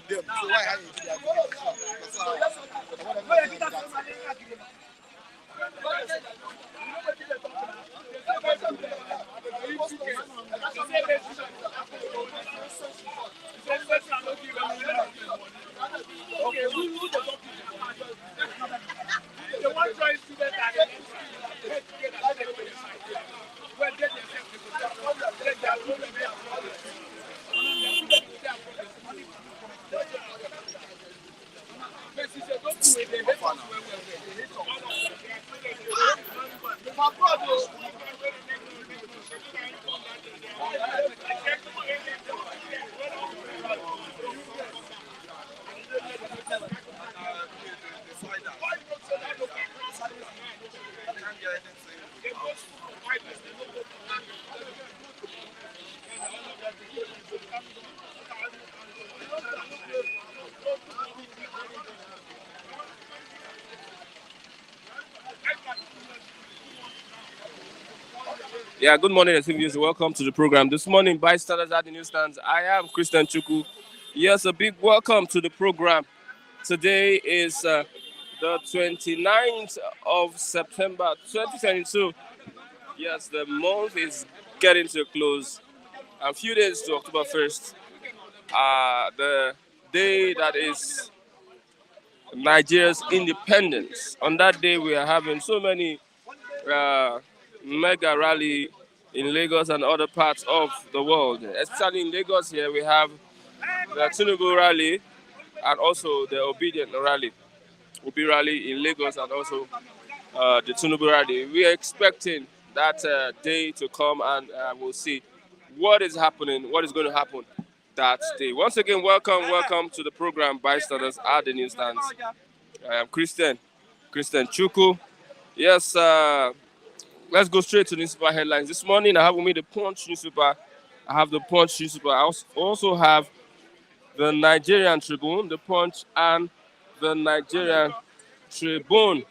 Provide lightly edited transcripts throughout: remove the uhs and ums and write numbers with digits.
them. So why are you doing Yeah, good morning, viewers. Welcome to the program. This morning, bystanders at the newsstands. I am Christian Chuku. Yes, a big welcome to the program. Today is the 29th of September 2022. Yes, the month is getting to a close. A few days to October 1st. The day that is Nigeria's independence. On that day, we are having so many uh, mega rally in Lagos and other parts of the world. Especially in Lagos here, we have the Tinubu rally and also the Obedient rally. Obi rally in Lagos and also the Tinubu rally. We are expecting that day to come and we'll see what is happening, what is going to happen that day. Once again, welcome to the program Bystanders at the Newsstands. I am Christian Chuku. Yes, let's go straight to newspaper headlines. This morning I have with me the Punch newspaper. I have the Punch newspaper. I also have the Nigerian Tribune, the Punch, and the Nigerian Tribune.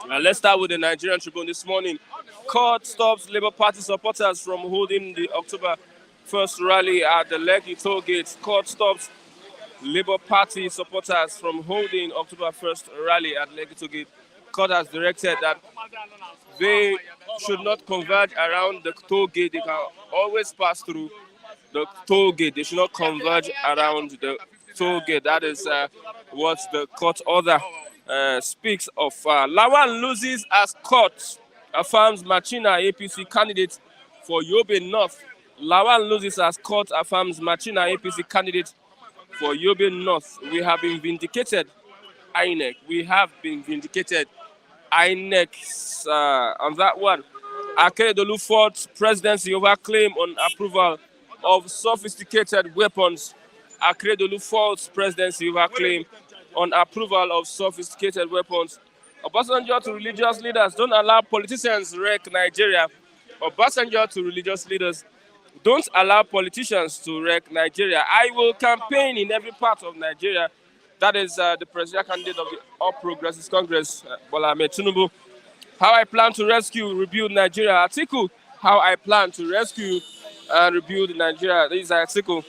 Let's start with the Nigerian Tribune this morning. Court stops Labour Party supporters from holding the October 1st rally at the Lekki toll gate. Court stops Labour Party supporters from holding October 1st rally at Lekki toll gate. Court has directed that they should not converge around the toll gate. They can always pass through the toll gate. They should not converge around the toll gate. That is what the court order speaks of. Lawan loses as court affirms Machina APC candidate for Yobe North. Lawan loses as court affirms Machina APC candidate for Yobe North. We have been vindicated, INEC. We have been vindicated, INEC, on that one. Akeredolu fought presidency over claim on approval of sophisticated weapons. Akeredolu fought presidency over claim on approval of sophisticated weapons. Obasanjo to religious leaders: don't allow politicians wreck Nigeria. Obasanjo to religious leaders: don't allow politicians to wreck Nigeria. I will campaign in every part of Nigeria. That is the presidential candidate of the All Progressives Congress, Bola Ahmed Tinubu. How I plan to rescue, rebuild Nigeria. Article: how I plan to rescue and rebuild Nigeria. This is an article.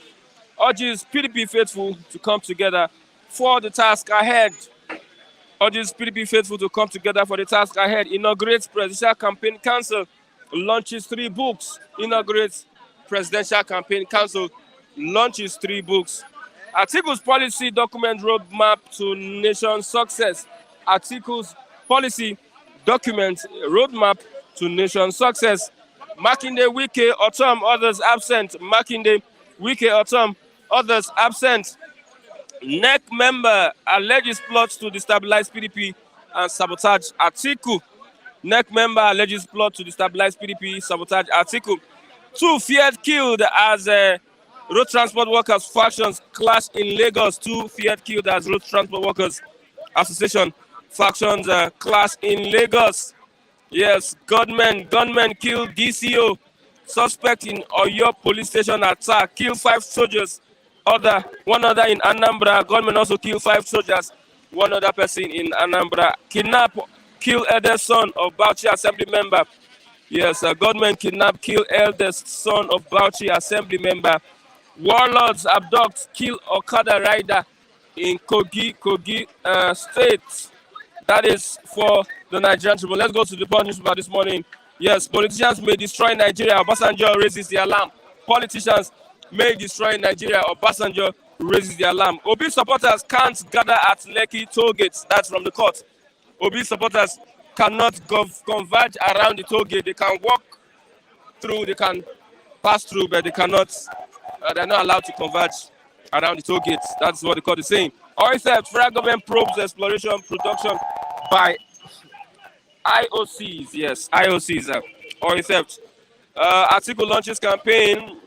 Urges PDP faithful to come together for the task ahead. Urges PDP faithful to come together for the task ahead. Inaugurates Presidential Campaign Council. Launches 3 books. Inaugurates Presidential Campaign Council. Launches 3 books. Articles policy document roadmap to nation success. Articles policy document roadmap to nation success. Makinde, Wike, Otom, others absent. Makinde, Wike, Otom, others absent. NEC member alleges plots to destabilize PDP and sabotage Atiku. NEC member alleges plot to destabilize PDP, sabotage Atiku. 2 feared killed as road transport workers factions clash in Lagos. 2 feared killed as road transport workers association factions clash in Lagos. Yes, gunmen killed DCO. Suspect in Oyo police station attack, kill 5 soldiers. One other in Anambra. Gunmen also kill 5 soldiers. One other person in Anambra. Kidnap, kill eldest son of Bauchi Assembly member. Yes, gunmen kidnap, kill eldest son of Bauchi Assembly member. Warlords abduct, kill Okada rider in Kogi State. That is for the Nigerian Tribune. Let's go to the Punch newspaper this morning. Yes, politicians may destroy Nigeria. Obasanjo raises the alarm. Politicians may destroy Nigeria. Obasanjo raises the alarm. Obi supporters can't gather at Lekki toll gates. That's from the court. Obi supporters cannot converge around the toll gate. They can walk through, they can pass through, but they cannot. They're not allowed to converge around the toll gates. That's what the court is saying. Oil theft, federal government probes exploration production by IOCs. Yes, IOCs. Oil theft. Article launches campaign.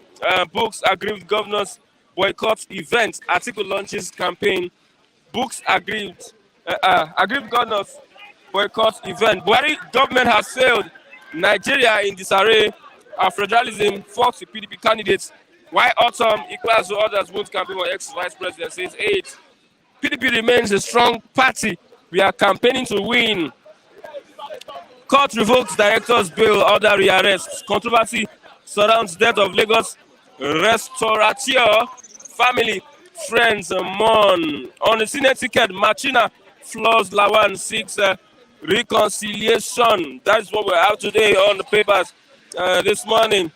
Books aggrieved governors boycott event. Article launches campaign. Books aggrieved. Aggrieved governors boycott event. Buhari government has failed. Nigeria in disarray. Federalism forks the PDP candidates. Why autumn equals to others won't campaign for ex-vice president says 8. PDP remains a strong party. We are campaigning to win. Court revokes director's bail, order rearrest. Controversy surrounds death of Lagos restaurateur. Family, friends mourn. On the Senate ticket, Machina floors Lawan seeks reconciliation. That's what we have today on the papers this morning.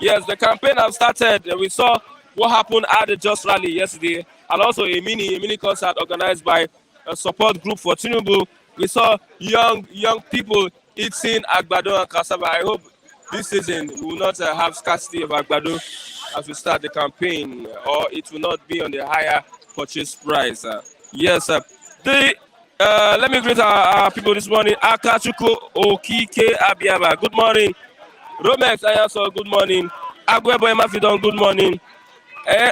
Yes, the campaign has started. We saw what happened at the Just Rally yesterday, and also a mini concert organized by a support group for Tinubu. We saw young people eating agbado and cassava. I hope this season we will not have scarcity of agbado as we start the campaign, or it will not be on the higher purchase price. Yes, let me greet our people this morning. Akachuku Okike Abiaba, good morning. Romex Ayaso, good morning. Agwebo Mafidon, good morning.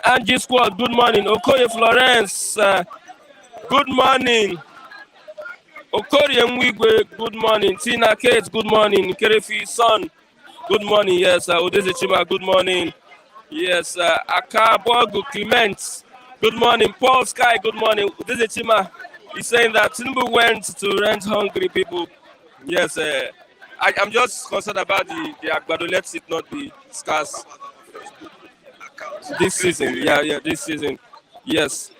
Angie Squad, good morning. Okoye Florence, good morning. Okori Mwigwe, good morning. Tina Kate, good morning. Kerefi Son, good morning. Yes, Odeze Chima, good morning. Yes, Akabogu Clement, good morning. Paul Sky, good morning. Odeze Chima is saying that Tinubu went to rent hungry people. Yes, I'm just concerned about the agbado. Let it not be scarce this season. Yeah, this season. Yes.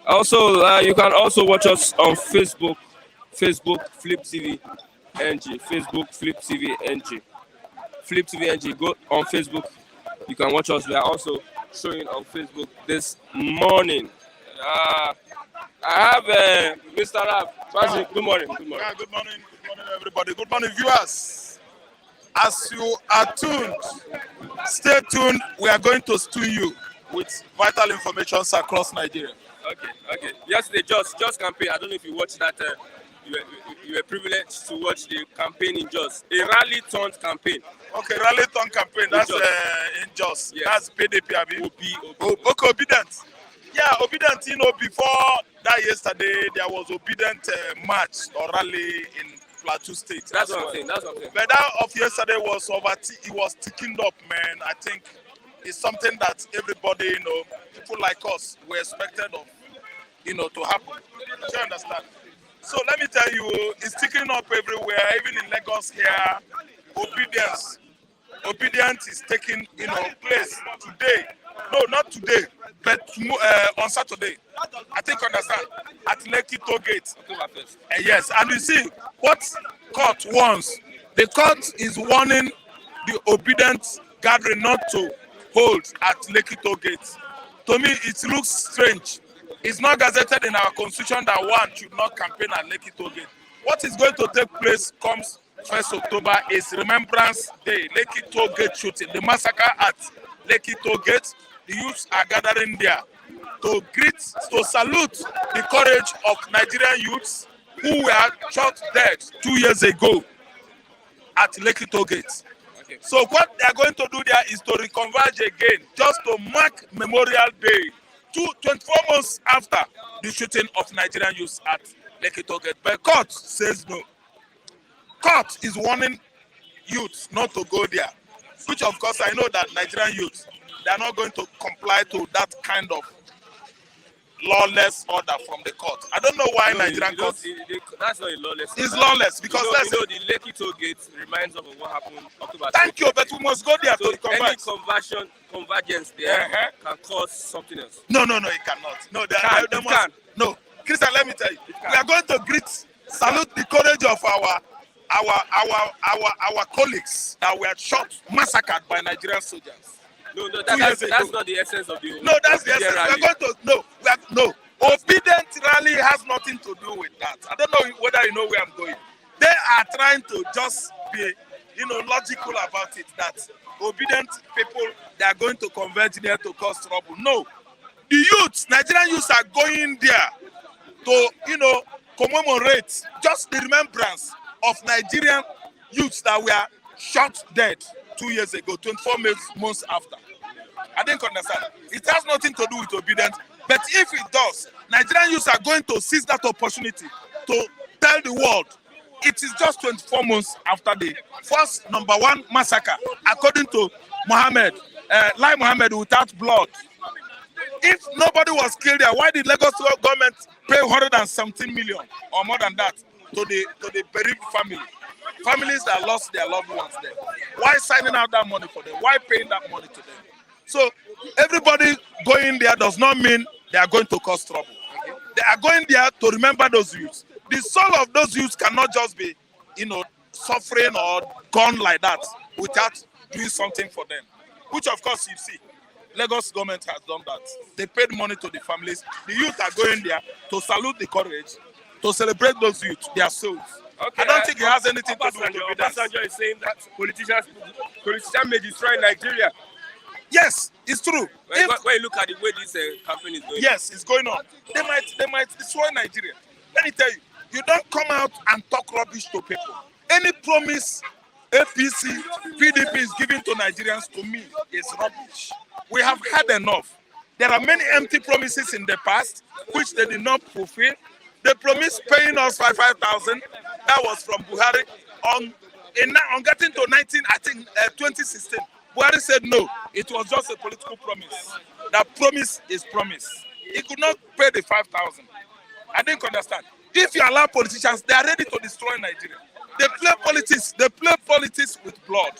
Also, you can also watch us on Facebook Flip TV NG. Facebook Flip TV NG. Flip TV NG. Go on Facebook. You can watch us. We are also showing on Facebook this morning. I have Mr. Rab. Good morning. Good morning. Good morning. Good morning, everybody. Good morning, viewers. As you are tuned, stay tuned. We are going to stew you with vital information across Nigeria. Okay. Yesterday, Just campaign. I don't know if you watched that. You were privileged to watch the campaign in Jos. A rally turned campaign. Okay, rally turn campaign. That's in Jos. Yes. That's PDP. Okay, obedient. Yeah, obedient. Before that yesterday, there was obedient march or rally in Plateau State. That's what I'm saying. But that of yesterday was it was ticking up, man. I think it's something that everybody, people like us, were expected of, to happen. Do you understand? So let me tell you, it's ticking up everywhere, even in Lagos here. Obedience is taking, place today. No, not today, but on Saturday. I think understand at Lekki toll gate. Yes, and you see what court wants. The court is warning the obedient gathering not to hold at Lekki toll gate. To me, it looks strange. It's not gazetted in our constitution that one should not campaign at Lekki toll gate. What is going to take place comes 1st October is Remembrance Day, Lekki toll gate shooting. The massacre at Lekki toll gate, the youths are gathering there to salute the courage of Nigerian youths who were shot dead 2 years ago at Lekki toll gate. Okay. So what they are going to do there is to reconverge again, just to mark Memorial Day, 24 months after the shooting of Nigerian youths at Lekki toll gate. But court says no. Court is warning youths not to go there, which of course I know that Nigerian youths, they are not going to comply to that kind of lawless order from the court. I don't know why No, Nigerian courts. that's not a lawless. It's lawless because you know the Lekki toll gate reminds us of what happened October. Thank you, but we must go there so to converge. Any convergence there can cause something else. No, it cannot. No, It can. No, Christian, let me tell you, we are going to salute the courage of our colleagues that were shot, massacred by Nigerian soldiers. No, that's not the essence of the. No, that's the essence. Rally. We are going to obedient rally has nothing to do with that. I don't know whether you know where I'm going. They are trying to just be, logical about it. That obedient people, they are going to converge there to cause trouble. No, the youths, Nigerian youths, are going there to, commemorate just the remembrance of Nigerian youths that were shot dead 2 years ago, 24 months after. I didn't understand. It has nothing to do with obedience, but if it does, Nigerian youths are going to seize that opportunity to tell the world it is just 24 months after the first #1 massacre, according to Mohammed, Lai Mohammed without blood. If nobody was killed there, why did Lagos government pay 117 million or more than that to the bereaved families that lost their loved ones there? Why signing out that money for them? Why paying that money to them? So everybody going there does not mean they are going to cause trouble. They are going there to remember those youths. The soul of those youths cannot just be, suffering or gone like that without doing something for them. Which of course you see, Lagos government has done that. They paid money to the families. The youth are going there to salute the courage, to celebrate those youth, their souls. Okay, I don't think it has anything to do with obedience. Obasanjo is saying that politicians may destroy Nigeria. Yes, it's true. When you look at the way this campaign is going. Yes, it's going on. They might destroy Nigeria. Let me tell you, you don't come out and talk rubbish to people. Any promise APC, PDP is giving to Nigerians, to me, is rubbish. We have had enough. There are many empty promises in the past which they did not fulfill. They promised paying us 5,000. That was from Buhari. On getting to 2016, Buhari said no. It was just a political promise. That promise is promise. He could not pay the 5,000. I didn't understand. If you allow politicians, they are ready to destroy Nigeria. They play politics. They play politics with blood.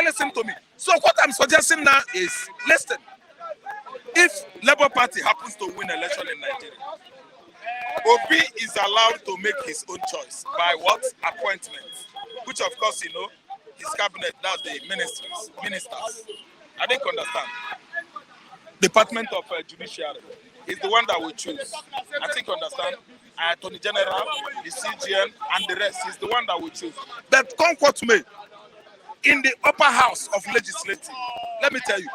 Listen to me. So what I'm suggesting now is, listen. If Labour Party happens to win election in Nigeria, Obi is allowed to make his own choice by what? Appointment. Which of course, his cabinet, that's the ministers. I didn't understand. Department of Judiciary is the one that we choose. I think you understand. Attorney General, the CGN, and the rest is the one that we choose. But come what may, in the upper house of legislative, let me tell you,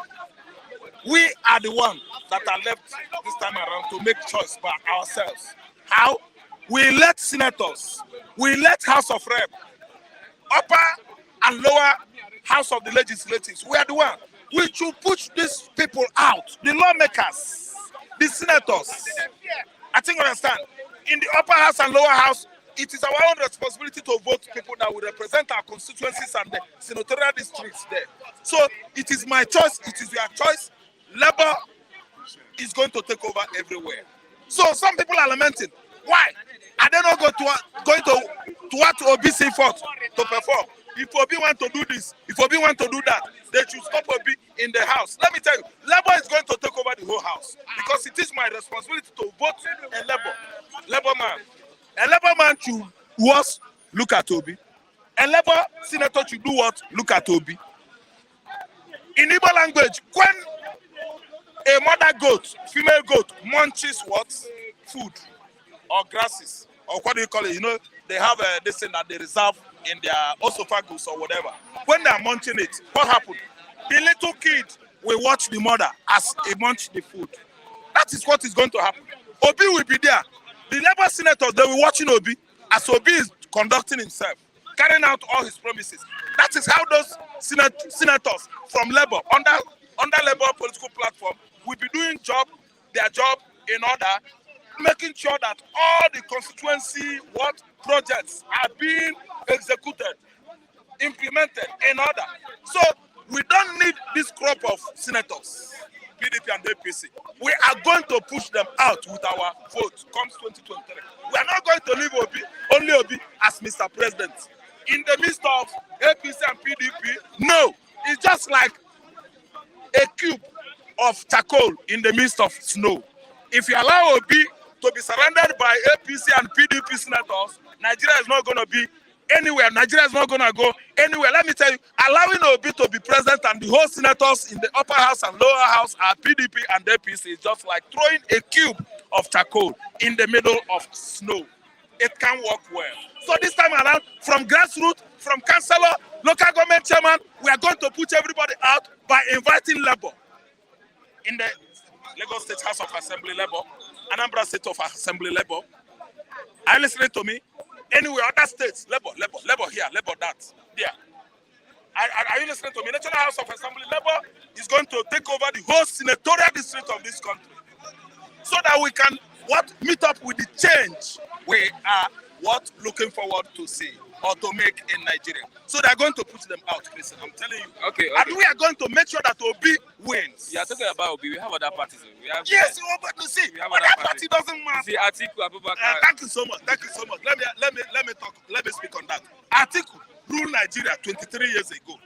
we are the one that are left this time around to make choice by ourselves. How? We let senators, we let House of Rep, upper and lower house of the legislatives. We are the one. We should push these people out, the lawmakers, the senators. I think you understand. In the upper house and lower house, it is our own responsibility to vote people that will represent our constituencies and the senatorial districts there. So it is my choice, it is your choice. Labour is going to take over everywhere. So some people are lamenting. Why? Are they not going to what OBC fought to perform? If Obi want to do this, if Obi want to do that, they should stop Obi in the house. Let me tell you, Labour is going to take over the whole house because it is my responsibility to vote a Labour man. A Labour man should what? Look at Obi. A Labour senator should do what? Look at Obi. In Igbo language, when a mother goat, female goat, munches what? Food or grasses or what do you call it? They have this thing that they reserve in their esophagus or whatever. When they are munching it, what happened? The little kid will watch the mother as he munch the food. That is what is going to happen. Obi will be there. The Labour senators, they will be watching Obi as Obi is conducting himself, carrying out all his promises. That is how those senators from Labour, under Labour political platform, will be doing their job in order, making sure that all the constituency projects are being executed, implemented in order. So we don't need this crop of senators. PDP and APC. We are going to push them out with our vote comes 2023. We are not going to leave only Obi as Mr. President. In the midst of APC and PDP, no. It's just like a cube of charcoal in the midst of snow. If you allow Obi to be surrounded by APC and PDP senators, Nigeria is not going to be anywhere. Nigeria is not going to go anywhere. Let me tell you, allowing Obi to be president and the whole senators in the upper house and lower house are PDP and APC is just like throwing a cube of charcoal in the middle of snow. It can work well. So this time around, from grassroots, from councillor, local government chairman, we are going to put everybody out by inviting Labour. In the Lagos State House of Assembly Labour, Anambra State of Assembly Labour. Are you listening to me? Anywhere, other states, Labour here, Labour that, there. Are you listening to me? National House of Assembly Labour is going to take over the whole senatorial district of this country, so that we can meet up with the change we are looking forward to see or to make in Nigeria. So they are going to put them out, Christian. I'm telling you. Okay. And we are going to make sure that Obi wins. You are talking about Obi. We have other parties. Yes, but you see, that party doesn't matter. See, Atiku Abubakar. Thank you so much. Let me talk. Let me speak on that. Atiku ruled Nigeria 23 years ago.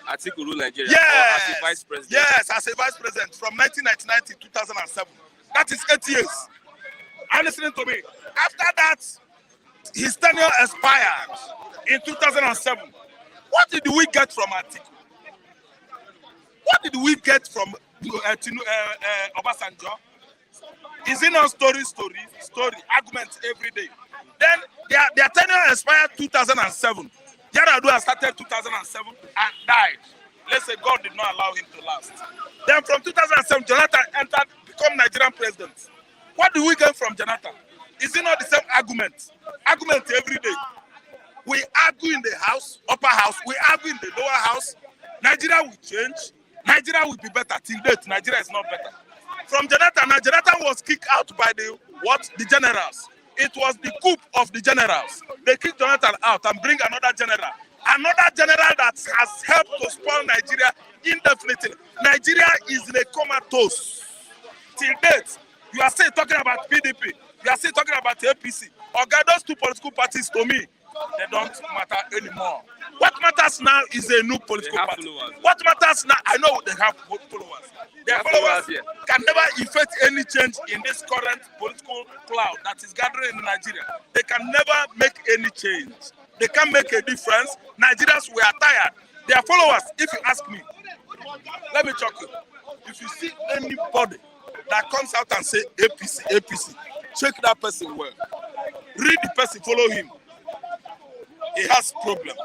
Atiku ruled Nigeria. Yes. As a vice president. Yes, as a vice president from 1999 to 2007. That is 8 years. Are you listening to me? After that, his tenure expired in 2007. What did we get from Atiku? What did we get from Obasanjo? Is it not story, arguments every day? Then their tenure expired 2007. Yar'Adua started 2007 and died. Let's say God did not allow him to last. Then from 2007, Jonathan entered, become Nigerian president. What do we get from Jonathan? Is it not the same argument? Argument every day. We argue in the house, upper house. We argue in the lower house. Nigeria will change. Nigeria will be better. Till date, Nigeria is not better. From Jonathan, now Jonathan was kicked out by the generals. It was the coup of the generals. They kicked Jonathan out and bring another general. Another general that has helped to spoil Nigeria indefinitely. Nigeria is in a comatose. Till date, you are still talking about PDP. You are still talking about APC. Those two political parties, to me, they don't matter anymore. What matters now is a new political party. What matters now, I know they have followers. Their followers can never effect any change in this current political cloud that is gathering in Nigeria. They can never make any change. They can't make a difference. Nigerians were tired. Their followers, if you ask me, let me choke you. If you see anybody that comes out and say APC, check that person well. Read the person, follow him. He has problem.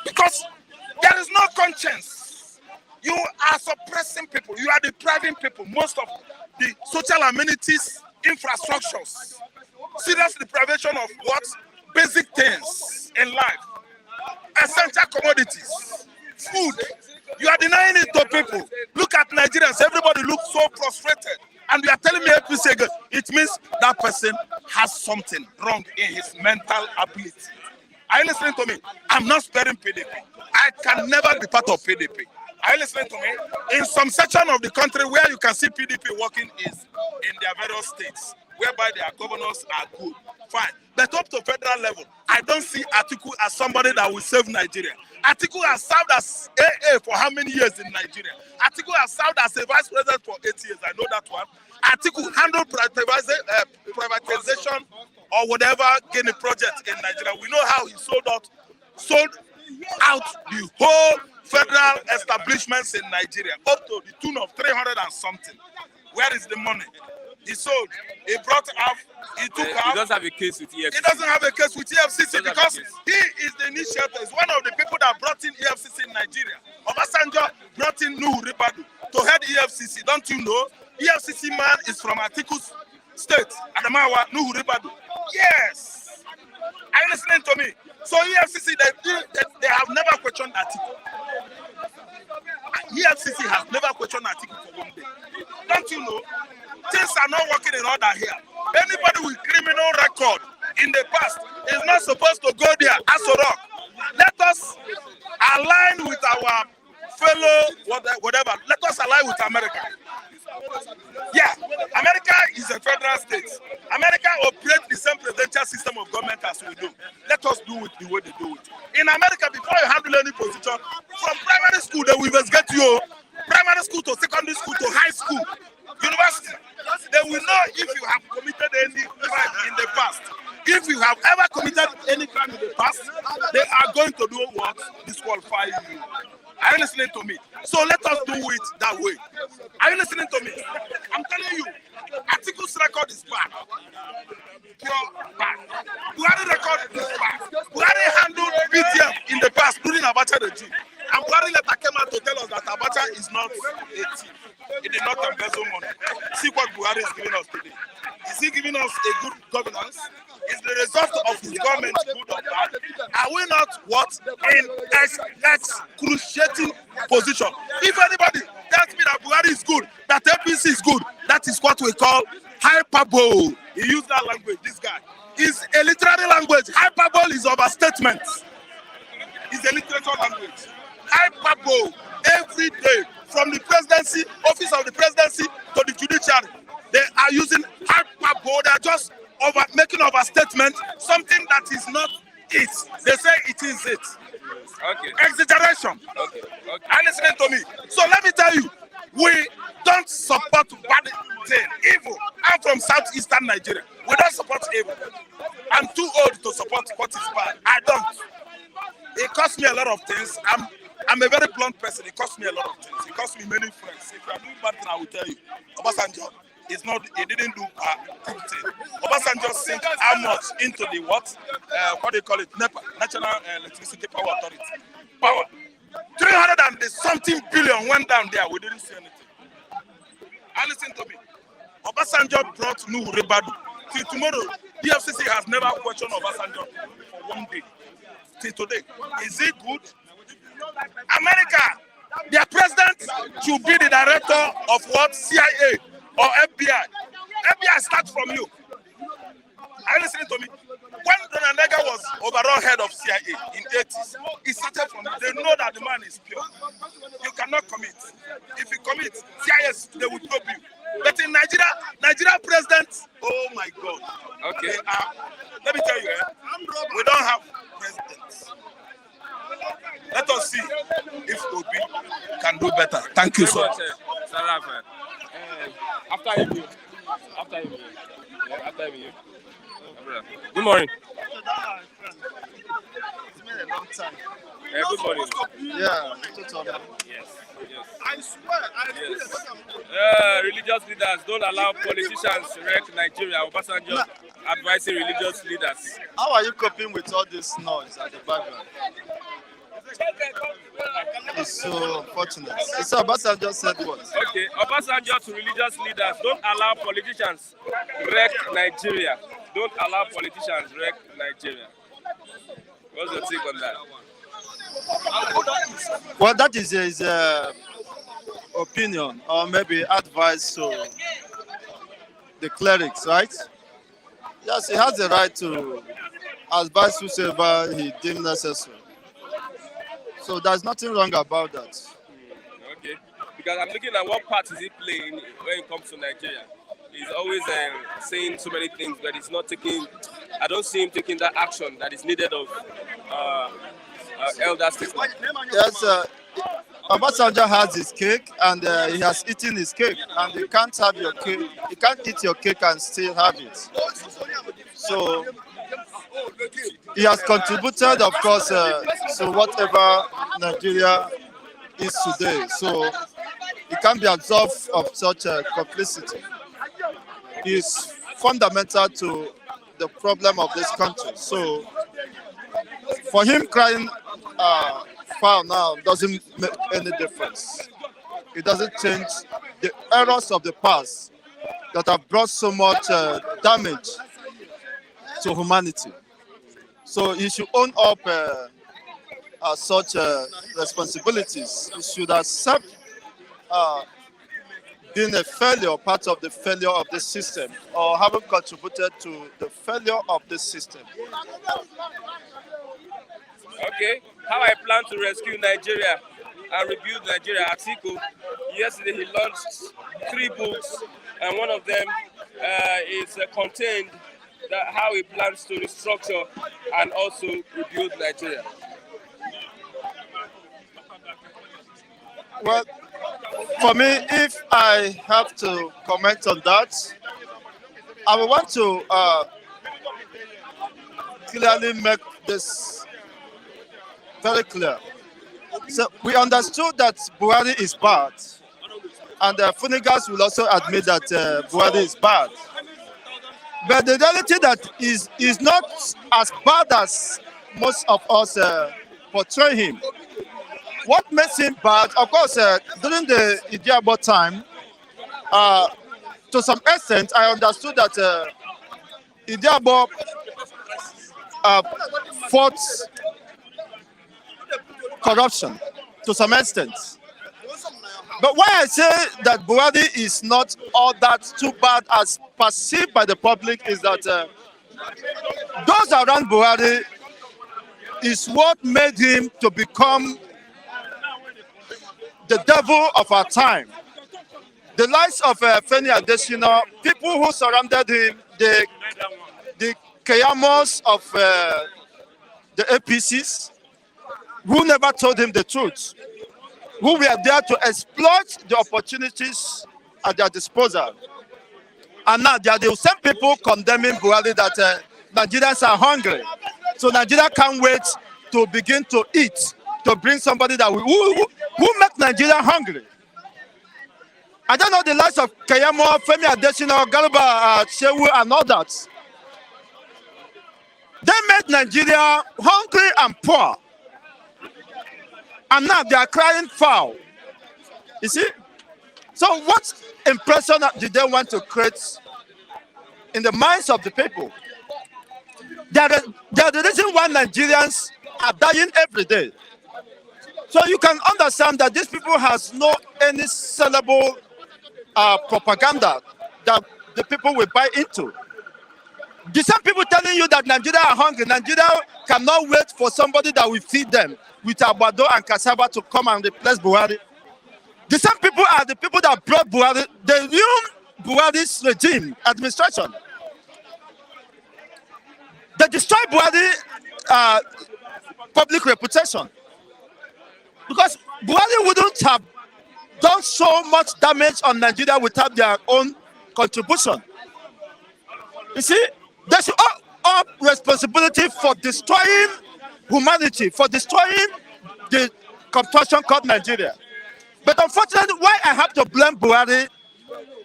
Because there is no conscience. You are suppressing people. You are depriving people. Most of the social amenities, infrastructures, serious deprivation of what? Basic things in life. Essential commodities. Food. You are denying it to people. Look at Nigerians. Everybody looks so frustrated. And you are telling me APC again. It means that person has something wrong in his mental ability. Are you listening to me? I'm not sparing PDP. I can never be part of PDP. Are you listening to me? In some section of the country where you can see PDP working is in their various states, whereby their governors are good. Fine. But up to federal level, I don't see Atiku as somebody that will save Nigeria. Atiku has served as AA for how many years in Nigeria? Atiku has served as a vice president for 8 years. I know that one. Atiku handled privatization or whatever Guinea project in Nigeria. We know how he sold out the whole federal establishments in Nigeria up to the tune of 300 and something. Where is the money? He sold. He brought half. He took half. He doesn't have a case with EFCC. He doesn't have a case with EFCC because he is the initiator. He's one of the people that brought in EFCC in Nigeria. Obasanjo brought in Nuhu Ribadu to head EFCC. Don't you know? EFCC man is from Atiku's state, Adamawa, Nuhu Ribadu. Yes. Are you listening to me? So EFCC, they have never questioned Atiku. EFCC has never questioned Atiku for one day. Don't you know? Things are not working in order here. Anybody with criminal record in the past is not supposed to go there as a rock. Let us align with our fellow whatever. Let us align with America. Yeah, America is a federal state. America operates the same presidential system of government as we do. Let us do it the way they do it. In America, before you handle any position, from primary school they will investigate you. Primary school to secondary school to high school, university. They will know if you have committed any crime in the past. If you have ever committed any crime in the past, they are going to do what? Disqualify you. Are you listening to me? So let us do it that way. Are you listening to me? I'm telling you, Article's record is bad. Pure bad. Buhari record is bad. Buhari handled BTF in the past during Abacha regime. And Buhari later came out to tell us that Abacha is not a thief. He did not embezzle money. See what Buhari is giving us today. Is he giving us a good governance? Is the result of his government good or bad? Are we not what in excruciating position? If anybody tells me that Buhari is good, that APC is good, that is what we call hyperbole. He used that language, this guy. It's a literary language. Hyperbole is overstatement. It's a literature language. Hyperbole every day from the presidency, office of the presidency to the judiciary. They are using hyperbole. They are just making overstatement, something that is not it. They say it is it. Okay. Exaggeration. Okay. Are you listening to me? So let me tell you, we don't support bad thing, evil. I'm from southeastern Nigeria. We don't support evil. I'm too old to support what is bad. I don't. It costs me a lot of things. I'm a very blunt person. It costs me a lot of things. It costs me many friends. If you are doing bad thing, I will tell you. Obasanjo, he didn't do a good thing. Obasanjo sink how much into the what do you call it? NEPA, National Electricity Power Authority. Power. 300 and something billion went down there. We didn't see anything. And listen to me. Obasanjo brought Nuhu Ribadu. Till tomorrow, the FCC has never questioned Obasanjo for one day. Till today. Is it good? America, their president should be the director of what? CIA or FBI. FBI starts from you. Are you listening to me? When Donanega was overall head of CIA in the 80s, he started from you. They know that the man is pure. You cannot commit. If you commit, CIA, they will stop you. But in Nigeria presidents, oh my God. Okay. Let me tell you, we don't have presidents. Let us see if Obi can do better. Thank you so much. After you. Good morning. It's been a long time. Good morning. Yeah, totally. Yes. I swear, Religious leaders don't allow politicians to wreck Nigeria. Obasanjo advising religious leaders. How are you coping with all this noise at the background? It's so unfortunate. So Obasanjo said what? Okay, Obasanjo to religious leaders, don't allow politicians wreck Nigeria. Don't allow politicians wreck Nigeria. What's your take on that? Well, that is his opinion or maybe advice to the clerics, right? Yes, he has the right to advise whosoever he deems necessary. So there's nothing wrong about that. Okay, because I'm looking at what part is he playing when it comes to Nigeria. He's always saying so many things, but he's not taking. I don't see him taking that action that is needed of elder statesmen. Yes, Obasanjo has his cake and he has eaten his cake, and you can't have your cake. You can't eat your cake and still have it. So he has contributed, of course, to whatever Nigeria is today. So he can't be absolved of such complicity. It's fundamental to the problem of this country. So for him crying foul now doesn't make any difference. It doesn't change the errors of the past that have brought so much damage to humanity. So he should own up such responsibilities. He should accept being a failure, part of the failure of the system, or having contributed to the failure of the system. Okay, how I plan to rescue Nigeria? and rebuild Nigeria. Atiku, yesterday he launched 3 books, and one of them is contained that how he plans to restructure and also rebuild Nigeria. Well, for me, if I have to comment on that, I would want to clearly make this very clear. So we understood that Buhari is bad, and Funigas will also admit that Buhari is bad. But the reality that is not as bad as most of us portray him. What makes him bad, of course, during the Idiabo time, to some extent, I understood that Idiabo fought corruption to some extent. But why I say that Buhari is not all that too bad as perceived by the public is that those around Buhari is what made him to become the devil of our time. The likes of Feni Adesina, people who surrounded him, the Kayamos of the APCs, who never told him the truth, who were there to exploit the opportunities at their disposal. And now they are the same people condemning Buhari that Nigerians are hungry. So Nigeria can't wait to begin to eat, to bring somebody that who make Nigeria hungry. I don't know the likes of Kayamo, Femi Adesina, Garba, Shehu, and others. They made Nigeria hungry and poor. And now they are crying foul. You see? So what impression did they want to create in the minds of the people? They are the reason why Nigerians are dying every day. So you can understand that these people has no any sellable propaganda that the people will buy into. The same people telling you that Nigeria are hungry, Nigeria cannot wait for somebody that will feed them with abado and cassava to come and replace Buhari. The same people are the people that brought Buhari, they ruined Buhari's regime, administration. They destroyed Buhari's public reputation. Because Buhari wouldn't have done so much damage on Nigeria without their own contribution. You see, there's all responsibility for destroying humanity, for destroying the construction called Nigeria. But unfortunately, why I have to blame Buhari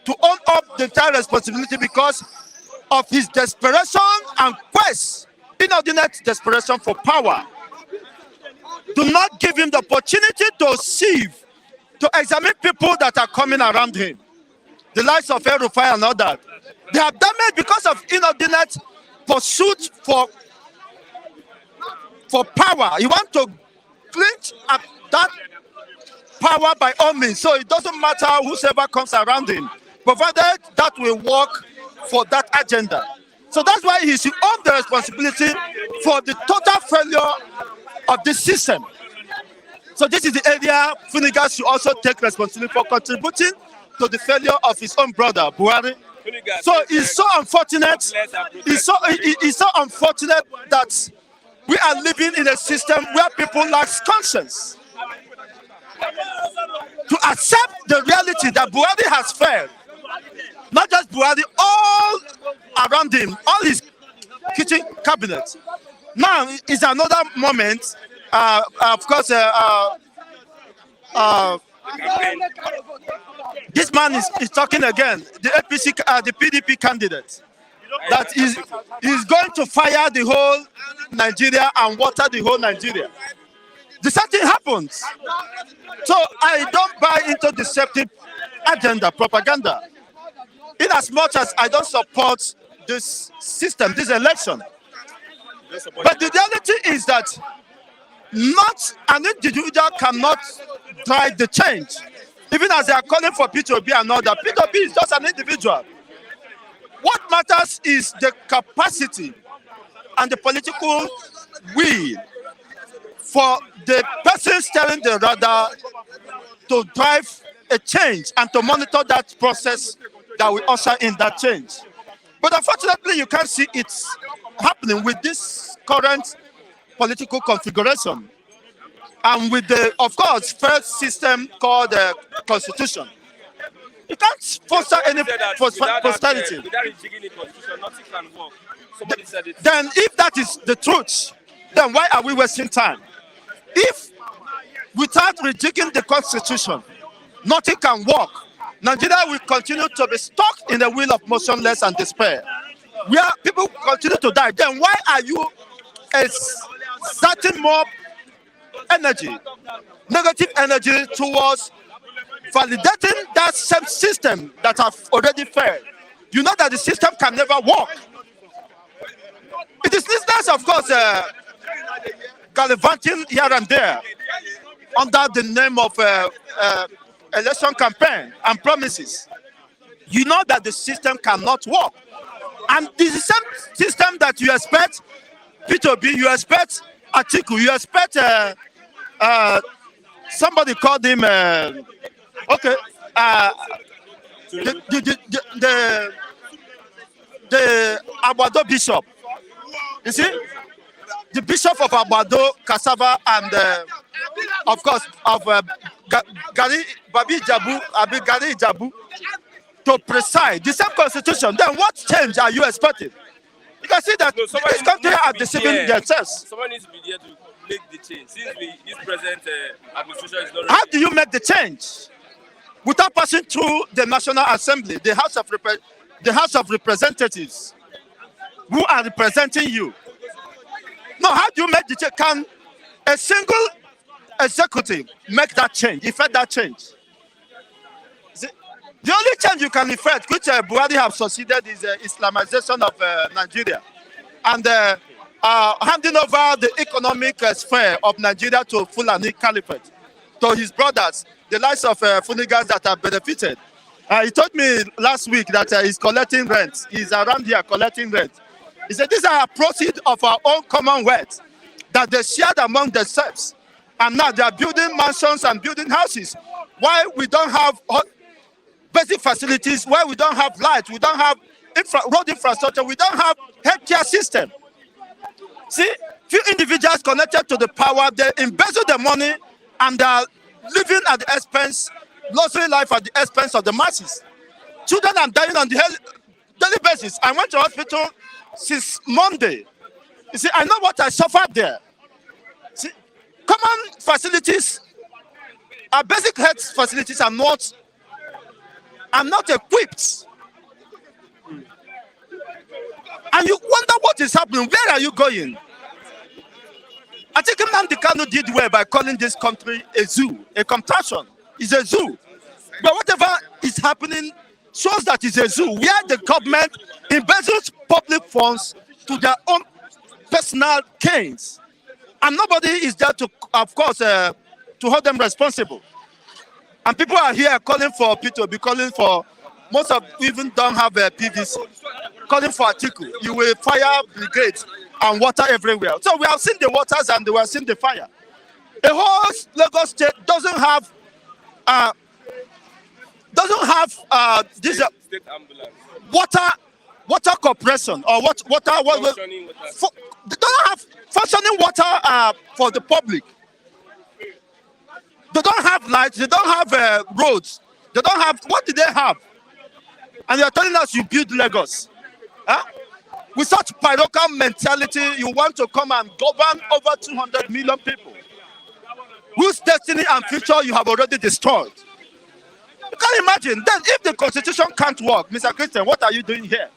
to own up the entire responsibility because of his desperation and quest, inordinate desperation for power. Do not give him the opportunity to sieve, to examine people that are coming around him. The likes of El-Rufai and all that. They are damaged because of inordinate pursuit for power. You want to clinch at that power by all means. So it doesn't matter whoever comes around him, provided that will work for that agenda. So that's why he should own the responsibility for the total failure of this system. So this is the area Funigas should also take responsibility for contributing to the failure of his own brother, Buhari. So it's so unfortunate. It's so unfortunate that we are living in a system where people lack conscience to accept the reality that Buhari has failed. Not just Buhari, all around him, all his kitchen cabinet. Now is another moment. Of course, this man is talking again. The APC, the PDP candidate, that is going to fire the whole Nigeria and water the whole Nigeria. The same thing happens. So I don't buy into deceptive agenda, propaganda. In as much as I don't support this system, this election. But the reality is that not an individual cannot drive the change. Even as they are calling for P2B and all that, P2B is just an individual. What matters is the capacity and the political will for the person steering the rudder to drive a change and to monitor that process that will usher in that change. But unfortunately, you can't see it happening with this current political configuration and with the, of course, first system called the Constitution. You can't foster any prosperity. Without rejigging the constitution, nothing can work. Somebody said it. Then, if that is the truth, then why are we wasting time? If without rejigging the Constitution, nothing can work, Nigeria will continue to be stuck in the wheel of motionless and despair, where people continue to die. Then why are you exerting more energy, negative energy towards validating that same system that have already failed? You know that the system can never work. It is listeners, of course, gallivanting here and there under the name of election campaign and promises. You know that the system cannot work. And the same system that you expect P2B, you expect Atiku, you expect somebody called him, okay, the Agbado Bishop. You see? The Bishop of Agbado, Cassava, and of course, of Gari Jabu, to preside the same constitution. Then what change are you expecting? You can see that this country are deceiving themselves. Someone needs to be there to make the change. Since this present administration is not ready. How do you make the change? Without passing through the National Assembly, the House of Representatives, who are representing you. No, how do you make the change? Can a single executive make that change, effect that change? The only change you can effect, which Buhari have succeeded, is Islamization of Nigeria, and handing over the economic sphere of Nigeria to Fulani Caliphate, to his brothers, the likes of Funigas that have benefited. He told me last week that he's collecting rent. He's around here collecting rent. He said these are proceeds of our own commonwealth that they shared among themselves, and now they are building mansions and building houses. Why we don't have basic facilities, where we don't have light, we don't have road infrastructure, we don't have healthcare system. See, few individuals connected to the power, they embezzle the money and they are living at the expense, luxury life at the expense of the masses. Children are dying on the daily basis. I went to hospital since Monday. You see, I know what I suffered there. See, common facilities, our basic health facilities are not equipped. And you wonder what is happening. Where are you going? I think Nnamdi Kanu did well by calling this country a zoo, a contraction. It's a zoo. But whatever is happening shows that it's a zoo where the government embezzles public funds to their own personal gains. And nobody is there to, of course, to hold them responsible. And people are here calling for P2B, calling for, most of even don't have a PVC, calling for Atiku. You will fire brigades and water everywhere. So we have seen the waters and we have seen the fire. The whole Lagos state doesn't have this State ambulance. water corporation or Functioning water. They don't have functioning water for the public. They don't have lights, they don't have roads, they don't have, what do they have? And you're telling us you build Lagos. Huh? With such parochial mentality, you want to come and govern over 200 million people, whose destiny and future you have already destroyed. You can imagine, then if the constitution can't work, Mr. Christian, what are you doing here?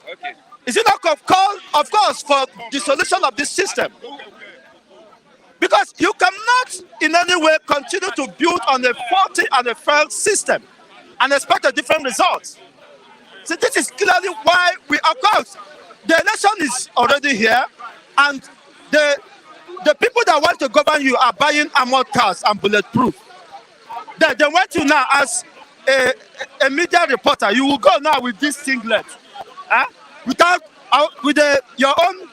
Okay. Is it not call, of course, for the solution of this system? Because you cannot in any way continue to build on a faulty and a failed system and expect a different result. So this is clearly why we, of course, the election is already here, and the people that want to govern you are buying armored cars and bulletproof. They want you now as a media reporter. You will go now with this singlet, without your own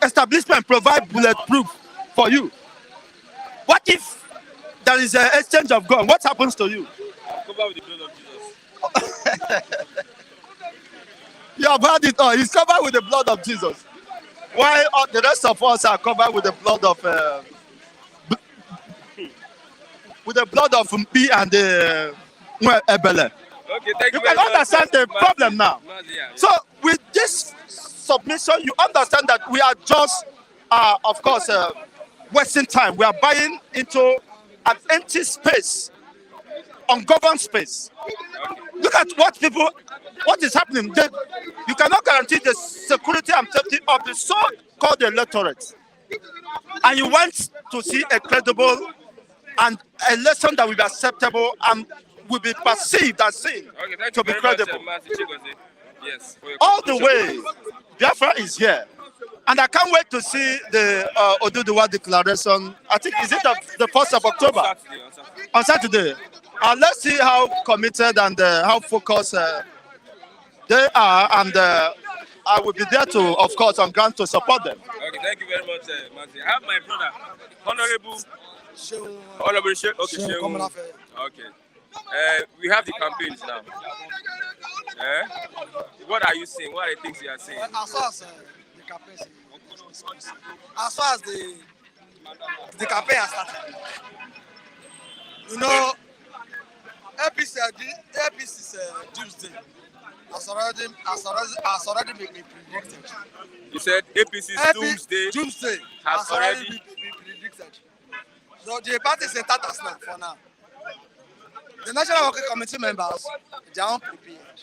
establishment provide bulletproof for you. What if there is an exchange of gun? What happens to you? I'm covered with the blood of Jesus. You have had it all. He's covered with the blood of Jesus. While the rest of us are covered with the blood of Mpi and Ebele. Okay, thank You you can very much. understand the problem now. Yeah. So with this submission, you understand that we are just, of course, wasting time. We are buying into an empty space, ungoverned space. Look at what is happening. You cannot guarantee the security and safety of the so-called electorate. And you want to see a credible and election that will be acceptable and will be perceived as seen to be credible. Yes. All the way, Biafra is here. And I can't wait to see the Oduduwa declaration. I think, is it the 1st of October? On Saturday. Let's see how committed and how focused they are. And I will be there to, of course, on ground to support them. Okay, thank you very much, Mazi. I have my brother, Honorable Sheikh. Okay, Sheikh. Okay. We have the campaigns now. What are you saying? What are the things you are saying? As far as the campaign, as far as the campaign has started, you know, APC's doomsday has already been predicted. You said APC's doomsday has already been predicted. So the party is in tatters now for now. The National Working Committee members, they are unprepared.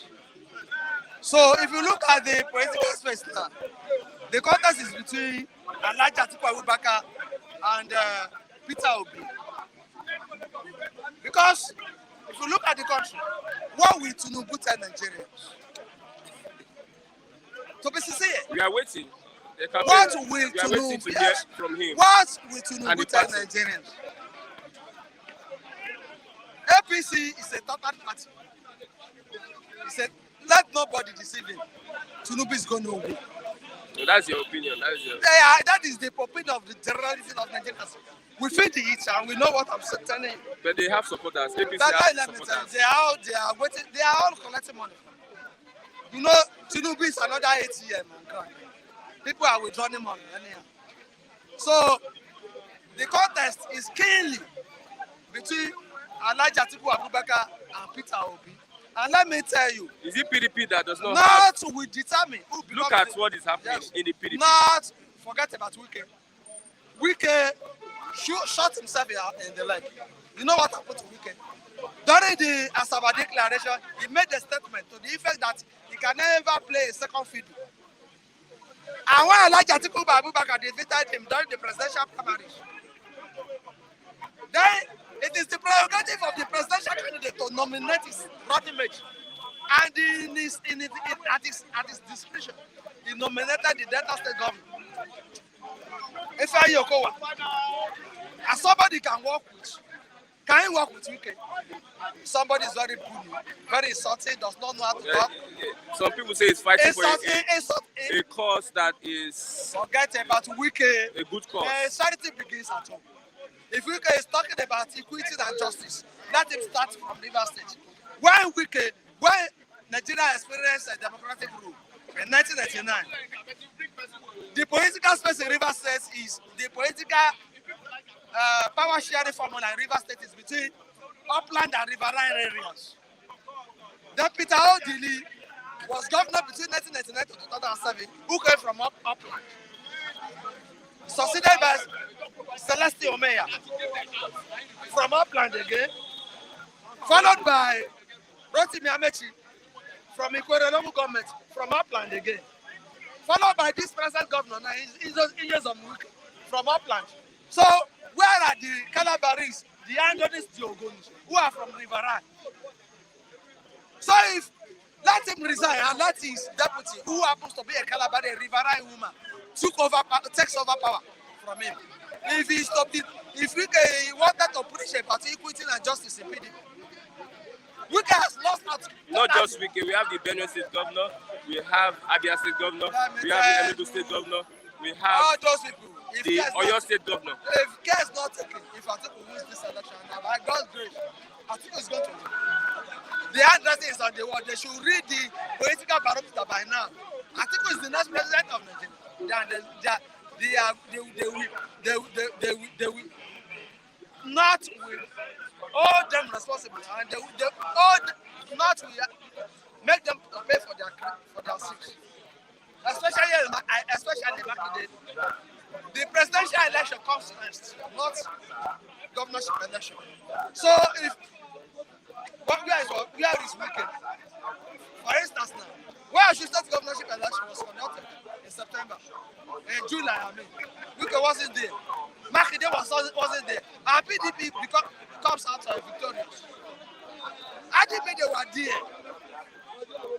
So if you look at the political space now, the contest is between Alhaji Atiku Abubakar and Peter Obi. Because if you look at the country, what will Tinubu tell Nigerians? To be sincere, we are waiting. What will Tinubu hear from him? What will Tinubu tell Nigerians? APC is a third party. He said, let nobody deceive him. Tinubu is going to win. So that's your opinion. That is the opinion of the generality of Nigerians. We feel the heat and we know what I'm telling you. But they have supporters. APC have supporters. They are waiting. They are all collecting money. You know, Tinubu is another ATM. People are withdrawing money anyhow. So the contest is keenly between Alhaji Atiku Abubakar and Peter Obi. And let me tell you, is it PDP that does not have? Not will determine who becomes. Look at what is happening in the PDP. Not forget about Wike. Wike shot himself in the leg. You know what happened to Wike? During the Asaba declaration, he made a statement to the effect that he can never play a second fiddle. And when Alhaji Atiku Abubakar defeated him during the presidential primaries, then it is the prerogative of the presidential candidate to nominate his running mate. And at his discretion, he nominated the Delta State governor, Ifeanyi Okowa. And somebody can work with. Can he work with UK? Somebody is very bully, very insulting, does not know how to talk. Some people say it's fighting for a cause that is. Forget about Wike. A good cause. Charity begins at home. If Wike is talking about equity and justice, let him start from Rivers State. When Nigeria experienced a democratic rule in 1999, the political space in Rivers State is the political power sharing formula in Rivers State is between upland and riverine areas. Then Peter Odili was governor between 1999 to 2007, who came from upland, succeeded by Celeste Omeya from upland again, followed by Rotimi Amechi from Ikwere local government from upland again, followed by this present governor now, Inyes Omuike from upland. So where are the Calabaris, the Andonis Diogonis, who are from Riverine? So if let him resign and let his deputy, who happens to be a Calabari, a Riverine woman, takes over power from him. If he stopped it, if he wanted to preach about equity and justice in PDP, Wike has lost out. Not just Wike, we have the Benue State governor, we have Abia State governor, we have the Enugu State governor, we have all those people. the Oyo State governor. If care is not taken, if Atiku wins this election, now by God's grace, Atiku is going to win. The handwriting is on the wall. They should read the political barometer by now. Atiku is the next president of Nigeria. They will not will hold them responsible, and they hold not will make them pay for their sins. Especially Makinde. The presidential election comes first, not governorship election. So if where is wicked? For instance now, where should state governorship election was conducted in September, in July, I mean. Wicked wasn't there. Makinde wasn't there. Our PDP comes out victorious. IDP they were there.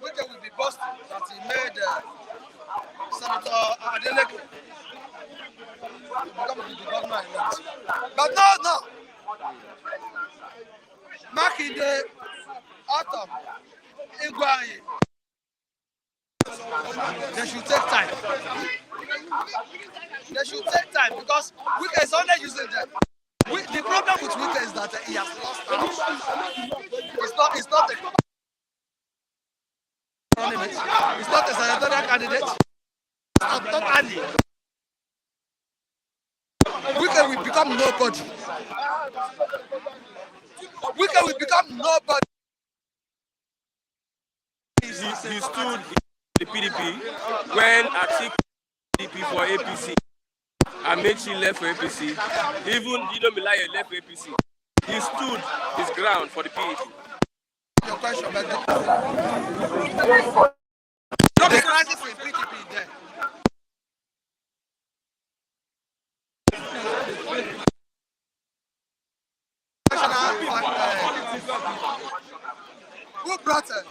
Wicked will be boasting that he made Senator Adeleke become the governor elect. But no. Makinde, Autumn, Igwaye, they should take time. They should take time because Wike is only using them. The problem with Wike is that he has lost out. It's not a senatorial candidate. It's not Ali. Wike will become nobody. Wike will become nobody. He stood in the PDP when Atiku PDP for APC. Amechi left for APC. Even Dino Melaye left for APC. He stood his ground for the PDP. Your question, but the crisis in PDP there. Who brought it?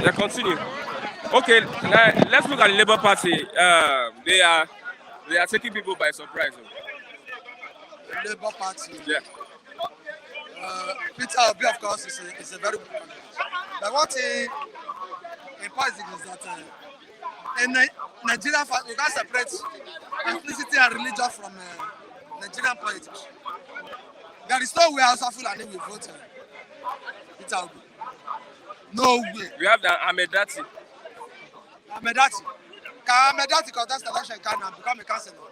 Yeah, continue. Okay, let's look at the Labour Party. They are taking people by surprise. The Labour Party. Yeah. Peter Obi, of course, is a very good candidate. But one thing in politics is that in Nigeria, you can't separate ethnicity and religion from Nigerian politics. There is no way Hausa Fulani will vote Peter Obi. No way. We have the Ahmedati. Can Ahmedati contest the election and become a councillor?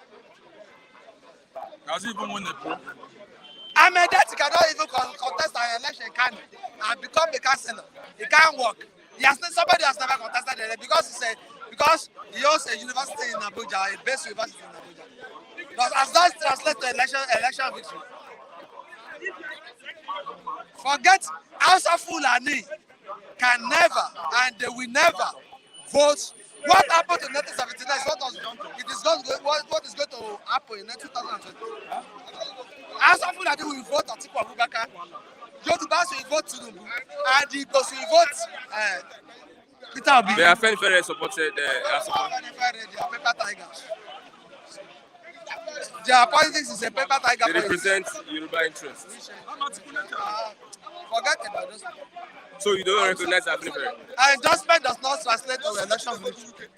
Has he even won the poll? Ahmedati cannot even contest an election and become a councillor. It can't work. Somebody has never contested the election because he owns a university in Abuja, a base university in Abuja. But as that translates to election victory, forget Hausa Fulani can never and they will never vote. What happened in 1979 is what is going to happen in 2020. Hausa Fulani will vote Atiku Abubakar, Yorubas will vote Tinubu, and the Igbos will vote Peter Obi. They are very supported. They are paper tigers. Their politics is a paper tiger. They represent Yoruba interests. Forget about this. So you don't recognize that flavor? Endorsement does not translate to election victory.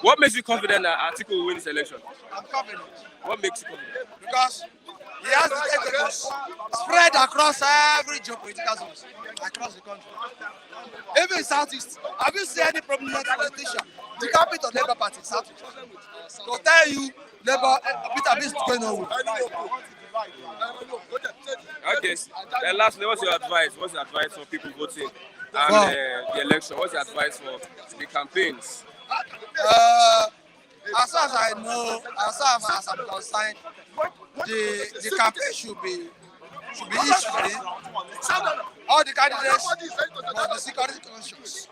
What makes you confident that Atiku will win this election? I'm confident. What makes you confident? Because he has the evidence spread across every geopolitical zones across the country. Even in Southeast, have you seen any prominent politician, the capital Labour Party, Southeast, to tell you Labour, Peter Obi is going nowhere? Okay. Lastly, what's your advice? What's your advice for people voting and the election? What's your advice for the campaigns? As far as I know, as far as I'm concerned, the campaign should be issue. All the candidates must be security conscious.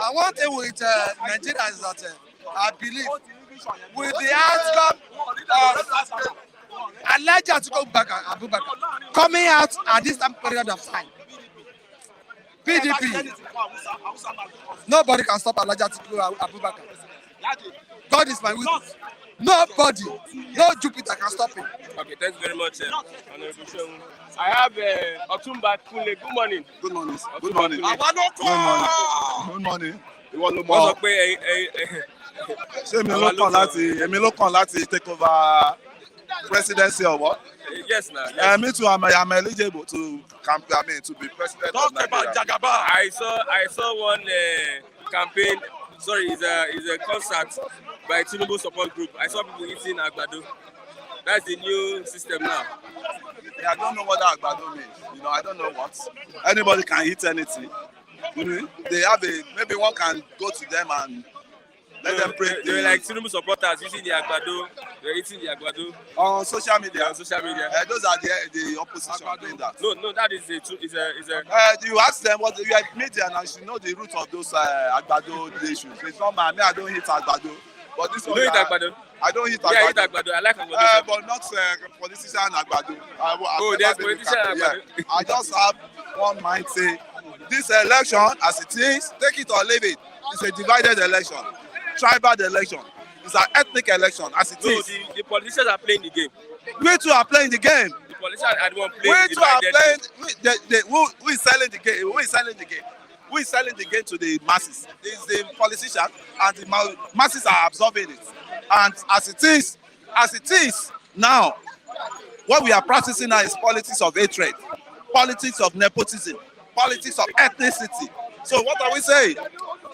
And one thing with Nigeria is that I believe with the outcome of Alhaji Atiku Abubakar coming out at this time period of time. PDP. Nobody can stop Alhaji Atiku Abubakar. God is my witness. Nobody, no Jupiter can stop him. Okay, thanks very much, Honorable Shehu. I have Otumba Kunle. Good morning. Good morning. Good Otumba morning. Kunle. Good morning. Ìwọ ló Wọ́n mọ̀. sọ pé Ṣé èmi ló kàn láti take over presidency or what? Yes, now. Yes. Me too. I'm eligible to campaign. I mean, to be president of Nigeria. I saw one campaign. Sorry, it's a concert by Tinubu support group. I saw people eating agbado. That's the new system now. Yeah, I don't know what that agbado means. I don't know what. Anybody can eat anything. They have maybe one can go to them and let them pray. They were like Tinubu supporters using the agbado. They're eating the agbado on social media. On social media. Those are the opposition doing that. No, that is a. You ask them what you are media and you should know the root of those agbado issues. It's not me. I don't eat agbado. But this one, you don't eat agbado? I don't eat agbado. Yeah, I eat agbado. I like agbado. But not politician agbado. There's politician agbado. Yeah. I just have one mind say, this election as it is, take it or leave it. It's a divided election, tribal election. It's an ethnic election as it is. The politicians are playing the game. We too are playing the game. The politicians are the one playing we the too are playing. Who is selling the game? Who is selling the game? Who is selling the game to the masses? It's the politician, and the masses are absorbing it. And as it is now, what we are practicing now is politics of hatred, politics of nepotism, politics of ethnicity. So what are we saying?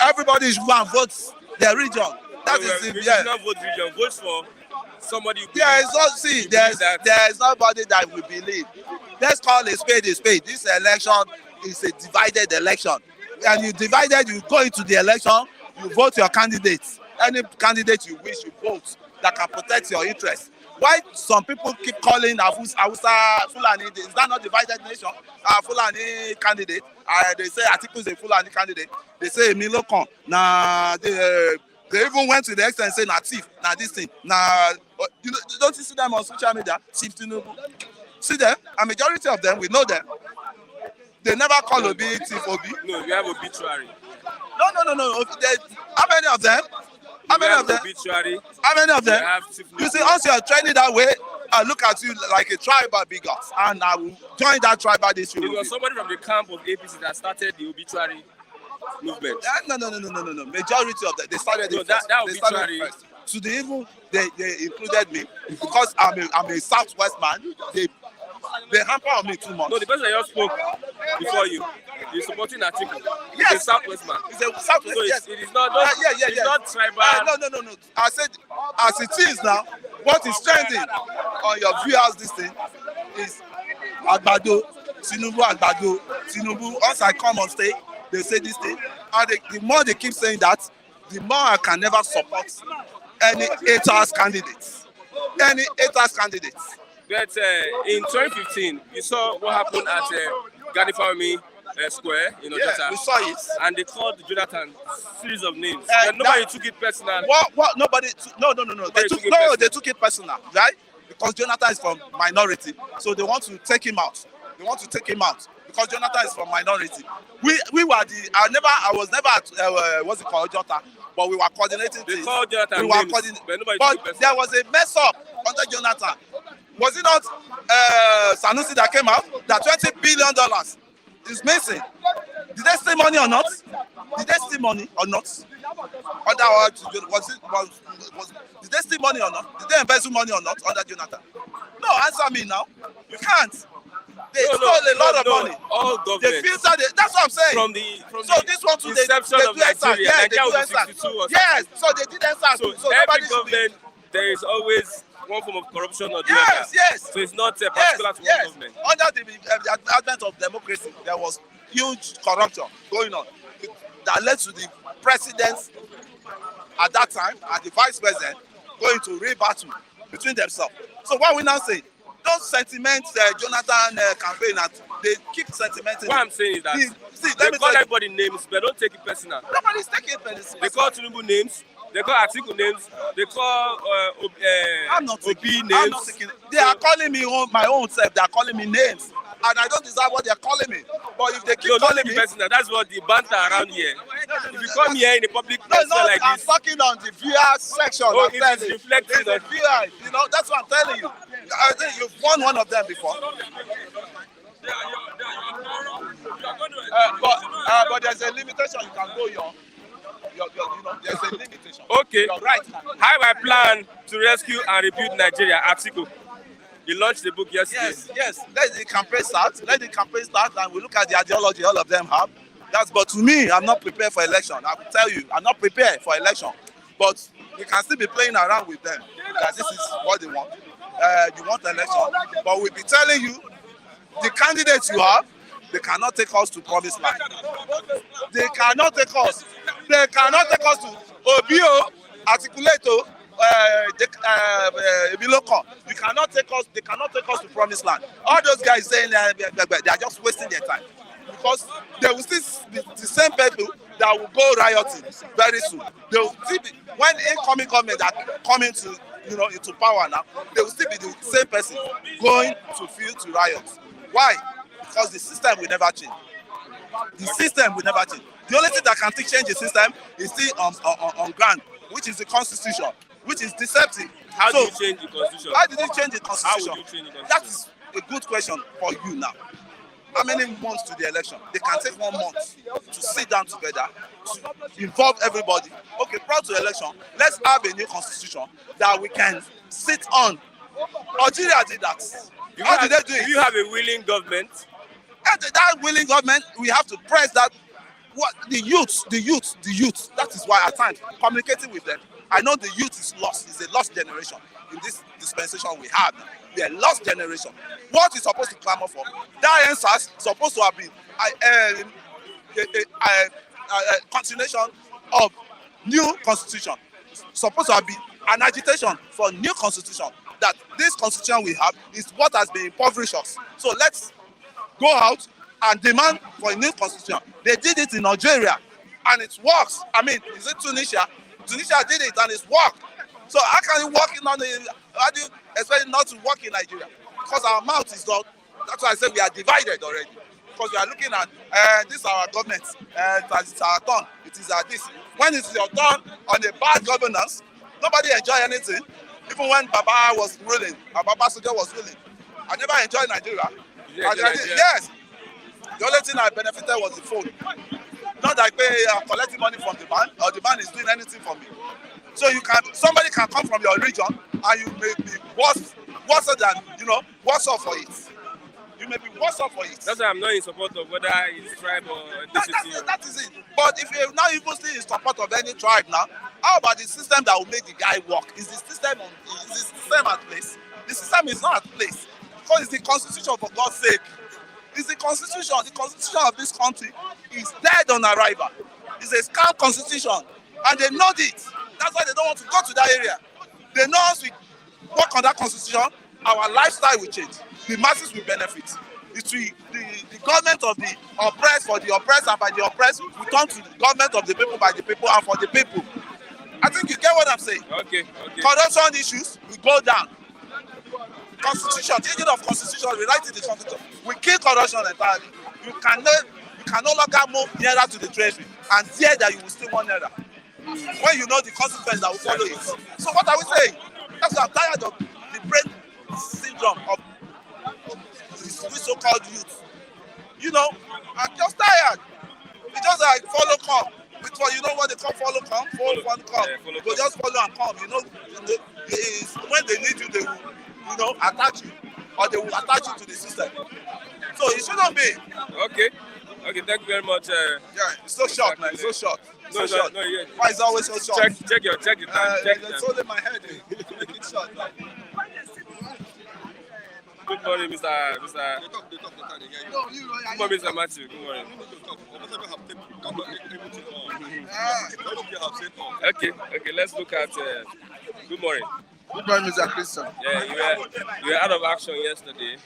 Everybody should go and vote their region. That is it. Yeah. Not vote region. Vote for somebody. There is nobody that we believe. Let's call a spade a spade. This election is a divided election. And you divided, you go into the election, you vote your candidates. Any candidate you wish, you vote that can protect your interests. Why some people keep calling Hausa Fulani? Is that not divided nation? Fulani candidate. They say Atiku is a Fulani candidate. They say Emilio Kon. Nah, they even went to the extent and say Natif. Nah, this thing. Nah, don't you see them on social media? See them? A majority of them, we know them. They never call Obi Thief Obi. No, we have obituary. No. How many of them? How many of them? Obituary. How many of them? You see, once you are training that way, I look at you like a tribal bigot, and I will join that tribal this year. It was somebody from the camp of APC that started the obituary movement. No. Majority of them, they started it first. That obituary. So they included me because I'm a Southwest man. They hamper on me too much. No, the person that just spoke before you, he's supporting Atiku. Yes. He's a Southwest man. He's a Southwest, so yes. It is not, it's not tribal. No. I said, as it is now, what is trending on your viewers this thing is Agbado, Tinubu. Once I come on stage, they say this thing. And the more they keep saying that, the more I can never support any haters candidates. But in 2015, you saw what happened at Gani Fawumi Square, Yeah, we saw it. And they called Jonathan series of names. And nobody took it personal. What? Nobody. No. They took it personal, right? Because Jonathan is from minority, so they want to take him out. Because Jonathan is from minority. We were I was never at what's it called, Jota, but we were coordinating they things. Called Jonathan We were names, coordinating. but There was a mess up under Jonathan. Was it not Sanusi that came out that $20 billion is missing? Did they steal money or not? Otherwise, did they steal money or not? Did they embezzle money or not under Jonathan? No, answer me now. You can't. They stole a lot of money. All governments. They filtered it. That's what I'm saying. From this one too, they do Nigeria. Yeah, Nigeria they do was 62 or yes, so they did answer. So every government, there is always one form of corruption or the other. Yes. So it's not particular to one government. Under the advent of democracy, there was huge corruption going on that led to the president at that time and the vice president going to real battle between themselves. So what we now say, those sentiments, Jonathan campaign, they keep sentimenting. What I'm saying is that they call everybody names, but don't take it personal. Nobody's taking it personal. They call Tinubu names. They call Atiku names. They call I'm not Obi taking. names. I'm not taking. They are calling me my own self. They are calling me names, and I don't deserve what they are calling me. But if they keep calling me, personal. That's what the banter around here. If you come here in a public no, place no, like I'm this, talking on the VR section. oh, I'm it telling is you. reflecting It's the on. VR. You know, that's what I'm telling you. I think you've won one of them before. But there's a limitation. You can go you know, there's a limitation. Okay. You're right. How I plan to rescue and rebuild Nigeria, Atiku. He launched the book yesterday. Yes. Let the campaign start. And we look at the ideology all of them have. But to me, I'm not prepared for election. I will tell you, I'm not prepared for election. But we can still be playing around with them. That this is what they want. You want election, but we'll be telling you the candidates you have, they cannot take us to promised land. They cannot take us. They cannot take us to Obio, Articulato, Ebiloko. You cannot take us. They cannot take us to promised land. All those guys saying they are just wasting their time because they will still be the same people that will go rioting very soon. They will still be, when incoming government are coming to into power now, they will still be the same person going to field to riot. Why? Because the system will never change. The system will never change. The only thing that can change the system is still on ground, which is the constitution, which is deceptive. How do you change the constitution? How did you change the constitution? How would you change the constitution? That is a good question for you now. How many months to the election? They can take 1 month to sit down together, to involve everybody. Okay, prior to election, let's have a new constitution that we can sit on. Algeria did that. How did they do it? Do you have a willing government? And that willing government, we have to press that. What the youth. That is why at times communicating with them. I know the youth is lost. It's a lost generation in this dispensation we have. We are a lost generation. What is supposed to clamor for? That answer is supposed to have been a continuation of new constitution. Supposed to have been an agitation for new constitution. That this constitution we have is what has been impoverished us. So let's go out and demand for a new constitution. They did it in Nigeria and it works. I mean, is it Tunisia? Tunisia did it and it's worked. So how can you work in how do you expect not to work in Nigeria? Because our mouth is not. That's why I said we are divided already. Because we are looking at this is our government. It's our turn. It is this. When it's your turn on a bad governance, nobody enjoy anything. Even when Baba was ruling, Baba Soja was ruling, I never enjoyed Nigeria. Yes. The only thing I benefited was the phone. Not that I'm collecting money from the man or the man is doing anything for me. So somebody can come from your region and you may be worse than, worse off for it. You may be worse off for it. That's why I'm not in support of whether it's tribe or ethnicity. That is it. But if you're not even still in support of any tribe now, how about the system that will make the guy work? Is the system at place? The system is not at place. Because it's the constitution, for God's sake. It's the constitution. The constitution of this country is dead on arrival. It's a scam constitution. And they know it. That's why they don't want to go to that area. They know once we work on that constitution, our lifestyle will change. The masses will benefit. The government of the oppressed for the oppressed and by the oppressed will turn to the government of the people by the people and for the people. I think you get what I'm saying. Okay. Corruption issues will go down. Constitution, changing of constitution, rewriting the constitution. We kill corruption entirely. You can no longer move nearer to the treasury and fear that you will still want nearer. When you know the consequence that will follow it. So what are we saying? That's why I'm tired of the brain syndrome of this so-called youth. I'm just tired. It's just like follow come. Because you know what they call follow come? Follow come. They just follow and come. When they need you, they will attach you. Or they will attach you to the system. So it shouldn't be. Okay, thank you very much. It's so short, man. It's so short. No. Why is it always so short? Check your time. It's all in my head. Make it short. Good morning, Mr. Good morning, Mr. Matthew. Good morning. Okay. Let's look at. Good morning. Good morning, Mr. Christian. Yeah, you were out of action yesterday.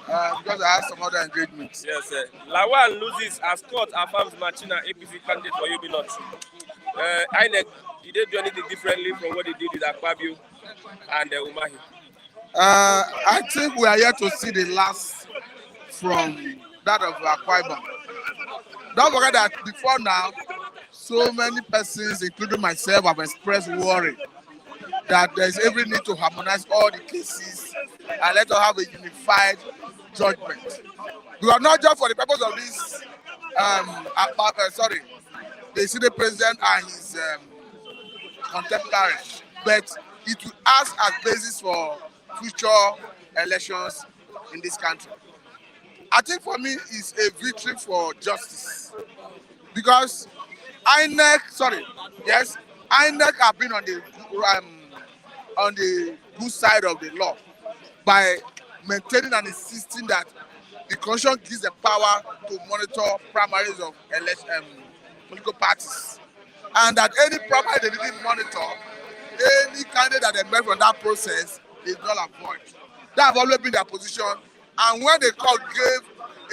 Because I had some other engagements. Yes, sir. Lawal loses as court affirms Machina APC candidate for UB North. INEC Did they do anything differently from what they did with Akpabio and Umahi? I think we are yet to see the last from that of Akwa Ibom. Don't forget that before now, so many persons, including myself, have expressed worry that there is every need to harmonize all the cases and let us have a unified judgment. We are not just for the purpose of this, the Senate president and his contemporaries, but it will act as basis for future elections in this country. I think for me, it's a victory for justice because INEC have been on the good side of the law by maintaining and insisting that the Constitution gives the power to monitor primaries of political parties, and that any primary they didn't monitor, any candidate that emerged from that process is null and void. That have always been their position, and when the court gave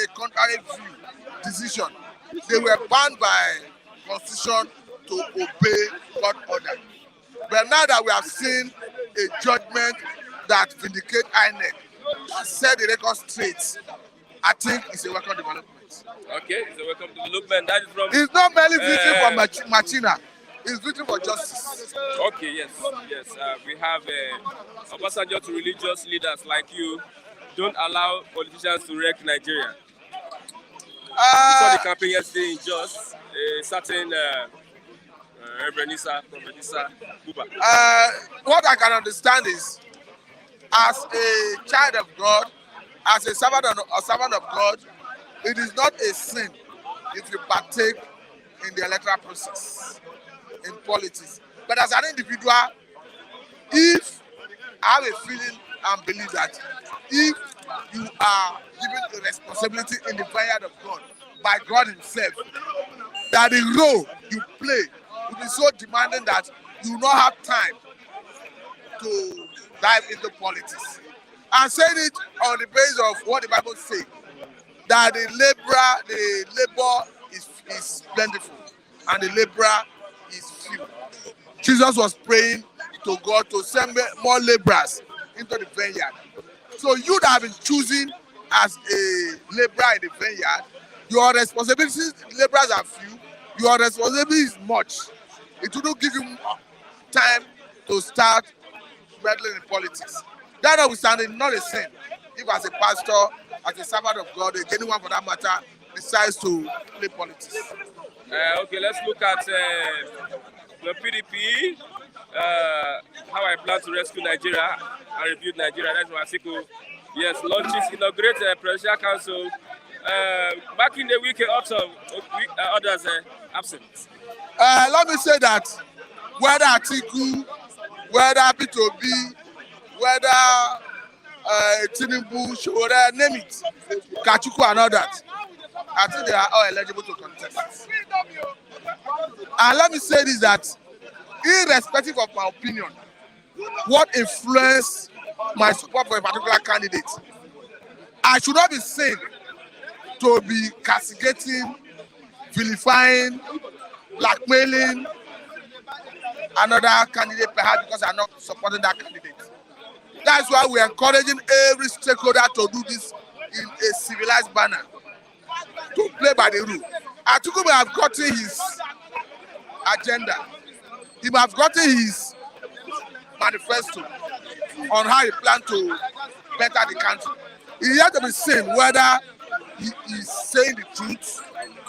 a contrary view decision, they were bound by Constitution to obey court order. But now that we have seen a judgment that vindicates INEC, that set the record straight, I think it's a welcome development. Okay, it's a welcome development. That is from. It's not merely victory for Machina, it's victory for justice. Okay, yes. We have Obasanjo to religious leaders like you. Don't allow politicians to wreck Nigeria. We saw the campaign yesterday in Jos. A certain Reverend Issa, Prophet Issa Buba. What I can understand is, as a child of God, as a servant of God, it is not a sin if you partake in the electoral process, in politics. But as an individual, if I have a feeling and believe that if you are given a responsibility in the vineyard of God by God Himself, that the role you play will be so demanding that you will not have time to dive into politics. I'm saying it on the basis of what the Bible says, that the labor is plentiful and the laborer is few. Jesus was praying to God to send more laborers into the vineyard. So you that have been choosing as a laborer in the vineyard, your responsibilities, laborers are few, your responsibility is much. It will not give you time to start meddling in politics. That notwithstanding, not a sin. If as a pastor, as a servant of God, anyone for that matter, decides to play politics. Okay, let's look at the PDP. How I plan to rescue Nigeria and rebuild Nigeria. That's Masiko. Yes, launches inaugurate presidential council. Back in the week, autumn, others absent. Let me say that whether Atiku, whether P2B, whether Tinubu, Showore, name it, Kachuku and all that, I think they are all eligible to contest. And let me say this, that irrespective of my opinion, what influenced my support for a particular candidate, I should not be seen to be castigating, vilifying, blackmailing another candidate perhaps because I'm not supporting that candidate. That's why we're encouraging every stakeholder to do this in a civilized manner, to play by the rule. Atiku may have gotten his agenda. He may have gotten his manifesto on how he plans to better the country. He has to be seen whether he is saying the truth,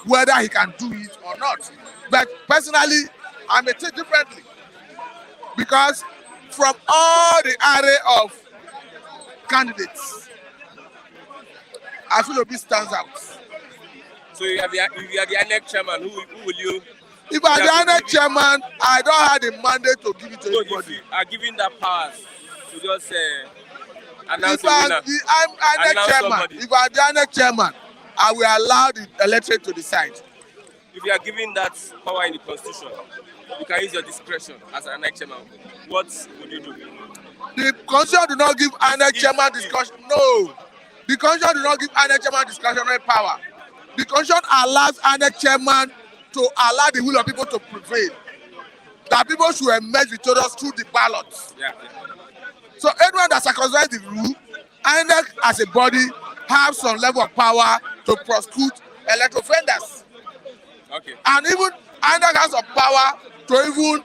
whether he can do it or not. But personally, I may think differently, because from all the array of candidates, I feel Obi stands out. So you are the INEC chairman. Who will you? If I'm the INEC chairman, I don't have the mandate to give it to anybody. If you are given that power to just announce if I'm the INEC chairman, somebody. if I'm the INEC chairman, I will allow the electorate to decide. If you are given that power in the constitution, you can use your discretion as an INEC chairman. What would you do? The constitution do not give INEC chairman discretion. No, the constitution do not give INEC chairman discretionary power. The constitution allows INEC chairman to allow the will of people to prevail. that people should emerge victorious through the ballots. Yeah. So anyone that circumvents the rule, INEC as a body have some level of power to prosecute electoral offenders. Okay. And even INEC has some power to even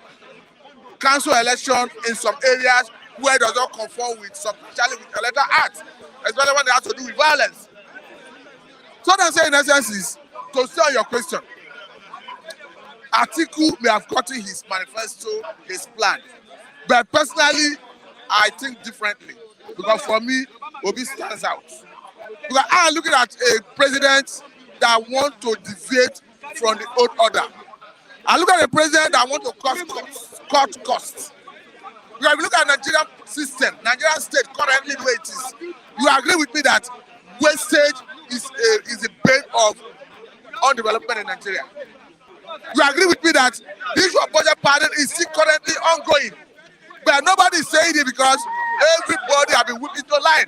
cancel election in some areas where it does not conform with substantially with electoral act, especially when they have to do with violence. So what I'm saying in essence is, to answer your question, Atiku may have gotten his manifesto, his plan. But personally, I think differently. Because for me, Obi stands out. Because I'm looking at a president that wants to deviate from the old order. I look at a president that wants to cut costs. Because if you look at the Nigerian system, Nigerian state currently the way it is, you agree with me that wastage is a bane of undevelopment in Nigeria. You agree with me that the issue of budget pardon is still currently ongoing. But nobody is saying it because everybody has been whipped into line.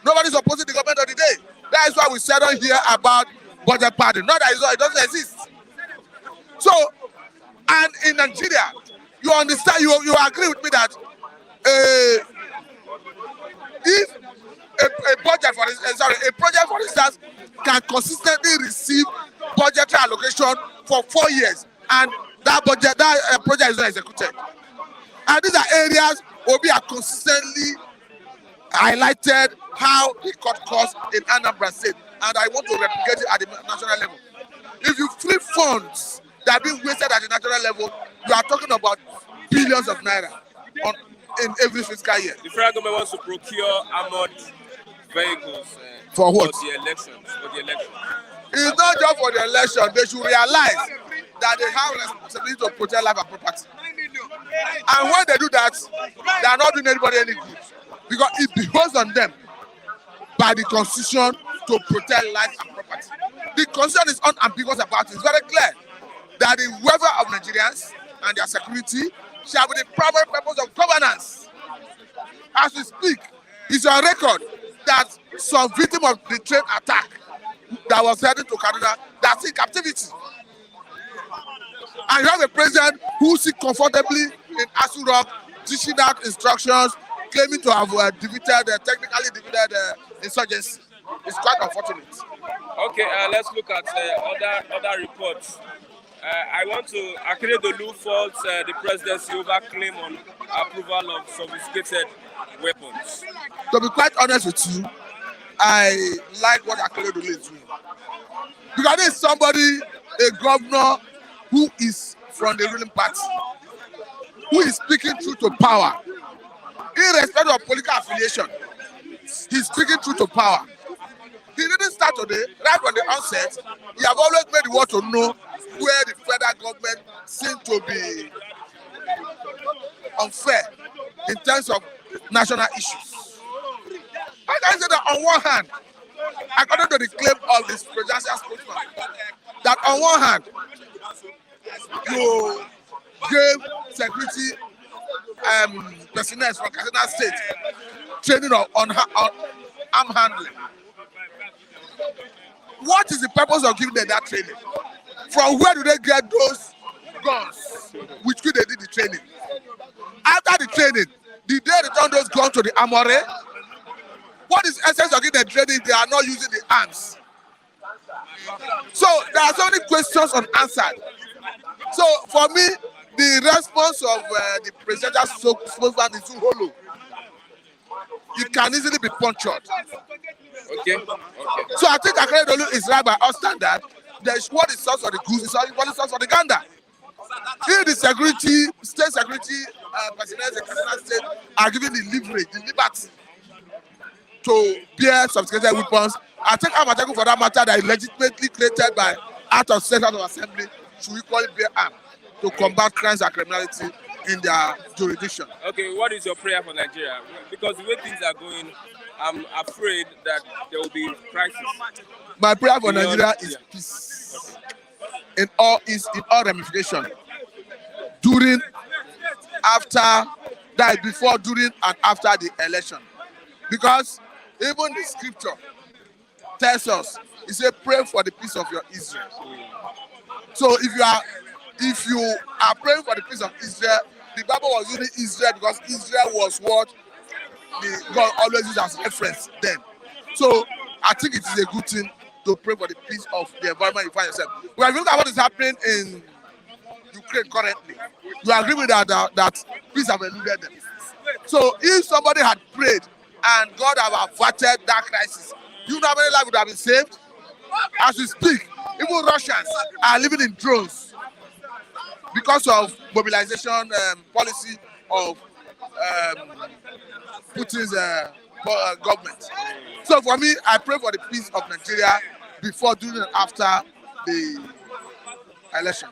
Nobody is opposing the government of the day. That is why we said on here about budget pardon. Not that it doesn't exist. So, and in Nigeria, you understand, you agree with me that if a budget for a project for instance can consistently receive budgetary allocation for 4 years and that project is not executed. And these are areas Obi are consistently highlighted how he cut costs in Anambra State, and I want to replicate it at the national level. If you flip funds that are being wasted at the national level, you are talking about billions of naira in every fiscal year. The federal government wants to procure armored vehicles for what? For the elections. It's not just for the election. They should realize that they have responsibility to protect life and property. And when they do that, they are not doing anybody any good. Because it behoves on them by the Constitution to protect life and property. The Constitution is unambiguous about it. It's very clear that the welfare of Nigerians and their security shall be the primary purpose of governance. As we speak, it's on record that some victim of the train attack that was heading to Kaduna that's in captivity. And you have a president who sits comfortably in Asu Rock, dishing out instructions, claiming to have technically defeated insurgency. It's quite unfortunate. Okay, let's look at other reports. I want to Akeredolu faults the presidency over claim on approval of sophisticated weapons. To be quite honest with you, I like what Akeredolu is doing. Because there is somebody, a governor who is from the ruling party, who is speaking truth to power. Irrespective of political affiliation, he's speaking truth to power. He didn't start today, right from the onset. He have always made the world to know where the federal government seems to be unfair in terms of national issues. I can say that on one hand, according to the claim of this presidential spokesman, that on one hand, you gave security personnel from Kaduna State training on arm handling. What is the purpose of giving them that training? From where do they get those guns which they did the training? After the training, did they return those guns to the armory? What is the essence of giving them training if they are not using the arms? So there are so many questions unanswered. So for me, the response of the presidential spokesman is too hollow. It can easily be punctured. Okay. So I think Akeredolu is right by our standard. There's what is source of the goose is what is source of the gander. If the state security personnel in Kaduna State are given the leverage, the liberty to bear sophisticated weapons, I think Amateku, for that matter, that is legitimately created by out of state, out of assembly, should equally bear arms to combat crimes and criminality in their jurisdiction. Okay, what is your prayer for Nigeria? Because the way things are going, I'm afraid that there will be crisis. My prayer for Nigeria is peace. In all ramifications. During, after, that before, during, and after the election. Because even the scripture tells us, it says, pray for the peace of your Israel. So if you are if you are praying for the peace of Israel, the Bible was using Israel because Israel was what God always used as reference then. So I think it is a good thing to pray for the peace of the environment you find yourself. When you look at what is happening in Ukraine currently, you agree with that peace have eluded them. So if somebody had prayed and God have averted that crisis, you know how many lives would have been saved? As we speak, even Russians are living in drones because of mobilization policy of Putin's government. So for me, I pray for the peace of Nigeria before, during, and after the election.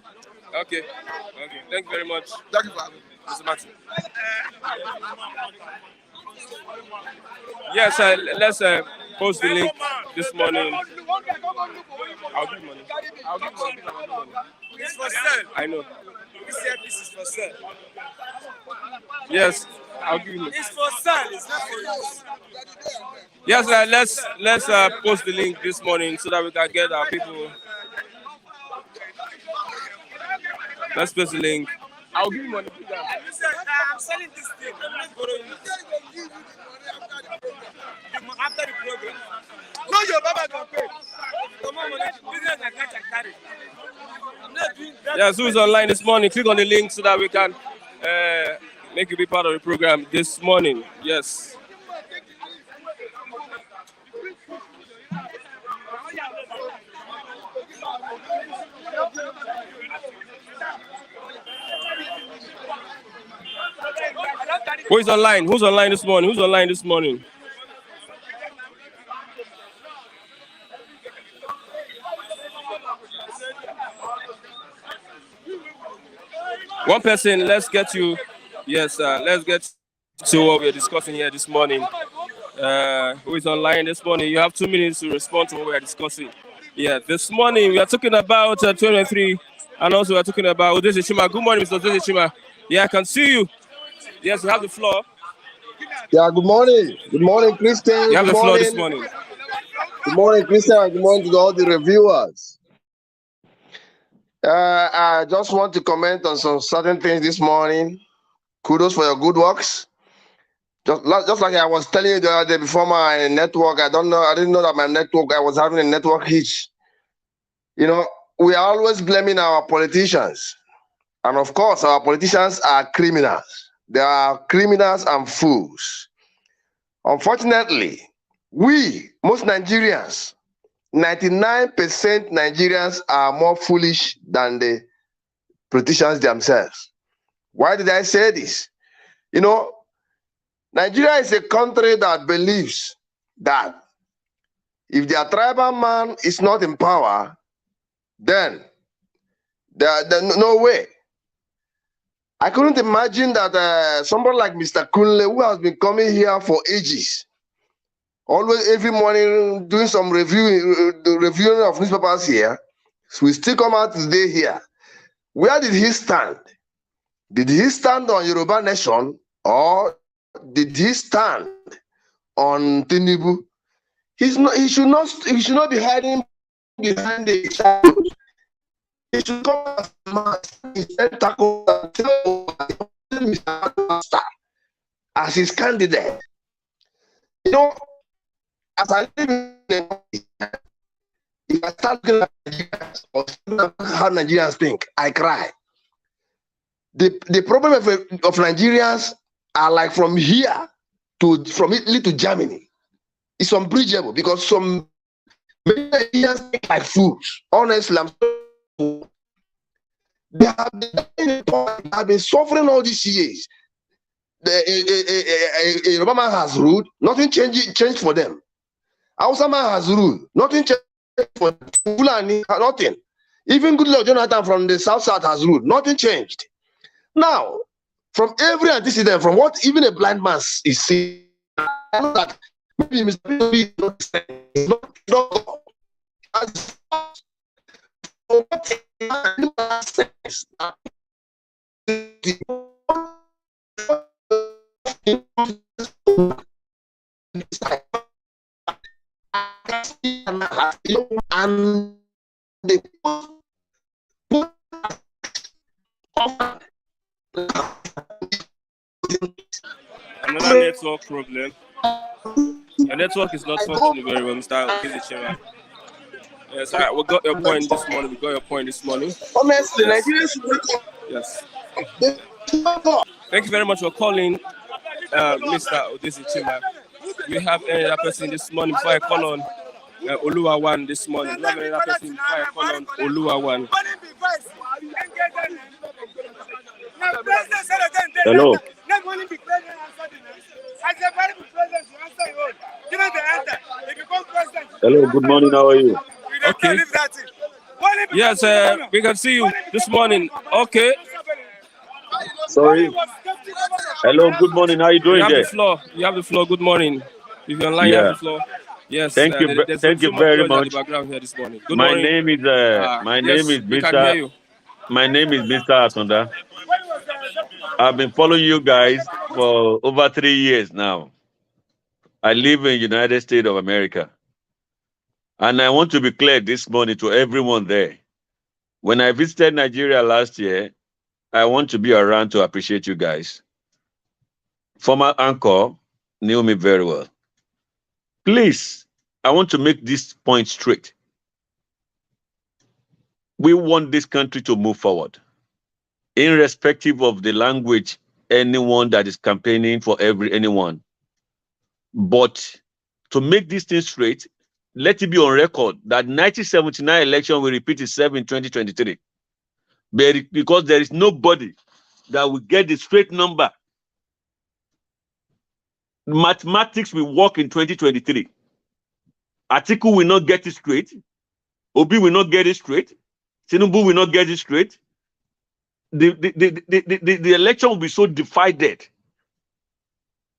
Okay. Thank you very much, Thank you for having me. Mr. Martin. Yes, let's post the link this morning. I'll give money. It's for sale. I know. This earpiece is for sale. Yes, I'll give you. It's for sale. It's not for use. Yes, let's post the link this morning so that we can get our people. Let's post the link. I'll give you money. I'm selling this thing. I'm not borrowing it. After the program. No, your Baba can pay. Come on, business I catch and carry. I'm not doing that. Yes, who's online this morning? Click on the link so that we can make you be part of the program this morning. Yes. Who's online? Who's online this morning? Who's online this morning? One person, let's get you. Yes, let's get to what we're discussing here this morning. Who is online this morning? You have 2 minutes to respond to what we are discussing. Yeah, this morning we are talking about 2023, and also we are talking about Odeze Chima. Good morning, Mr. Odeze Chima. Yeah, I can see you. Yes, you have the floor. Yeah, good morning. Good morning, Christian. You have Good the floor morning. this morning. Good morning, Christian. Good morning to all the reviewers. I just want to comment on some certain things this morning. Kudos for your good works. Just like I was telling you the other day before my network, I didn't know that my network, I was having a network hitch. You know, we are always blaming our politicians. And of course, our politicians are criminals. They are criminals and fools. Unfortunately, most Nigerians, 99% Nigerians are more foolish than the politicians themselves. Why did I say this? You know, Nigeria is a country that believes that if their tribal man is not in power, then there's no way. I couldn't imagine that somebody like Mr. Kunle, who has been coming here for ages, always every morning doing some reviewing of newspapers here, will still come out today here. Where did he stand? Did he stand on Yoruba Nation, or did he stand on Tinubu? He should not be hiding behind the shadows. He should come as a man, tackle and tell Mr. Master as his candidate. You know, as I live in the if I start looking at Nigerians or how Nigerians think, I cry. The problem of Nigerians are like from Italy to Germany. It's unbridgeable because some Nigerians think like fools. Honestly, they have been suffering all these years. Yoruba man has ruled, nothing changed for them. Hausa man has ruled, nothing changed for Fulani, nothing. Even Goodluck Jonathan from the South has ruled, nothing changed. Now, from every antecedent, from what even a blind man is seeing, I know that maybe Mr. P is not and another network problem. Your network is not functioning very well, Mr. Okezichima. Yes, we got your point this morning. Honestly, Yes. Nigeria should wake up. Yes. Thank you very much for calling, Mr. Okezichima. We have another person this morning before I call on Oluwawan this morning. We have another person before I call on Oluwawan. Hello. Hello, good morning. How are you? Okay. Yes, we can see you this morning. Okay. Sorry. Hello, good morning. How are you You doing have the there? floor. You have the floor. Good morning. If you're online, you have Yeah. the floor. Yes. Thank you. There's Thank you so much very noise at the much. background here this morning. Good My morning. name is Yes, we can hear you. My name is Mr. Atonda. I've been following you guys for over 3 years now. I live in United States of America. And I want to be clear this morning to everyone there. When I visited Nigeria last year, I want to be around to appreciate you guys. Former anchor knew me very well. Please, I want to make this point straight. We want this country to move forward, irrespective of the language, anyone that is campaigning for anyone. But to make this thing straight, let it be on record that 1979 election will repeat itself in 2023. Because there is nobody that will get the straight number. Mathematics will work in 2023. Atiku will not get it straight. Obi will not get it straight. Tinubu will not get it straight. The election will be so divided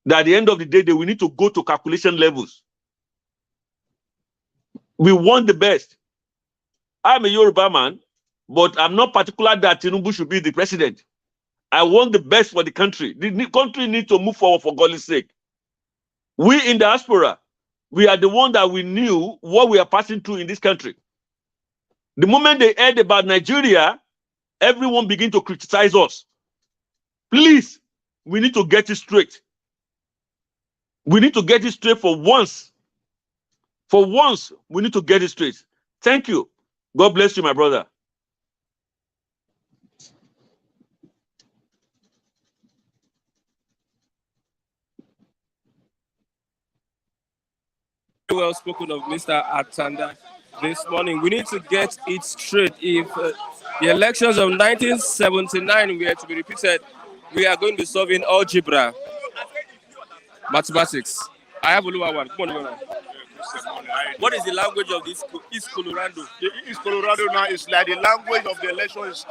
that at the end of the day, they will need to go to calculation levels. We want the best. I'm a Yoruba man, but I'm not particular that Tinubu should be the president. I want the best for the country. The country needs to move forward for God's sake. We in diaspora, we are the one that we knew what we are passing through in this country. The moment they heard about Nigeria, everyone began to criticize us. Please, we need to get it straight. We need to get it straight for once. For once, we need to get it straight. Thank you. God bless you, my brother. Very well spoken of Mr. Atanda this morning. We need to get it straight. If the elections of 1979 were to be repeated, we are going to be solving algebra, mathematics. I have Oluwawan. Come on, what is the language of this East Colorado? The East Colorado now is like the language of the election is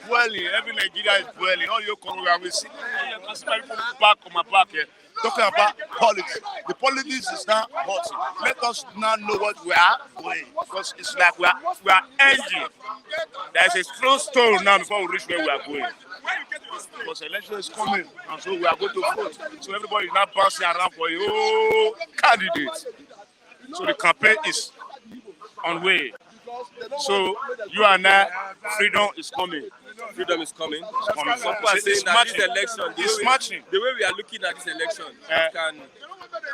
boiling. Every Nigeria is boiling. All your Colorado, we see people back on my back here talking about politics. The politics is now hot. Let us now know what we are doing, because it's like we are ending. There is a slow stone now before we reach where we are going. Because election is coming, and so we are going to vote. So everybody is now bouncing around for a candidate. So the campaign is on way. So you and I, freedom is coming. Freedom is coming. It's coming. Some people are saying that this election, the way we are looking at this election,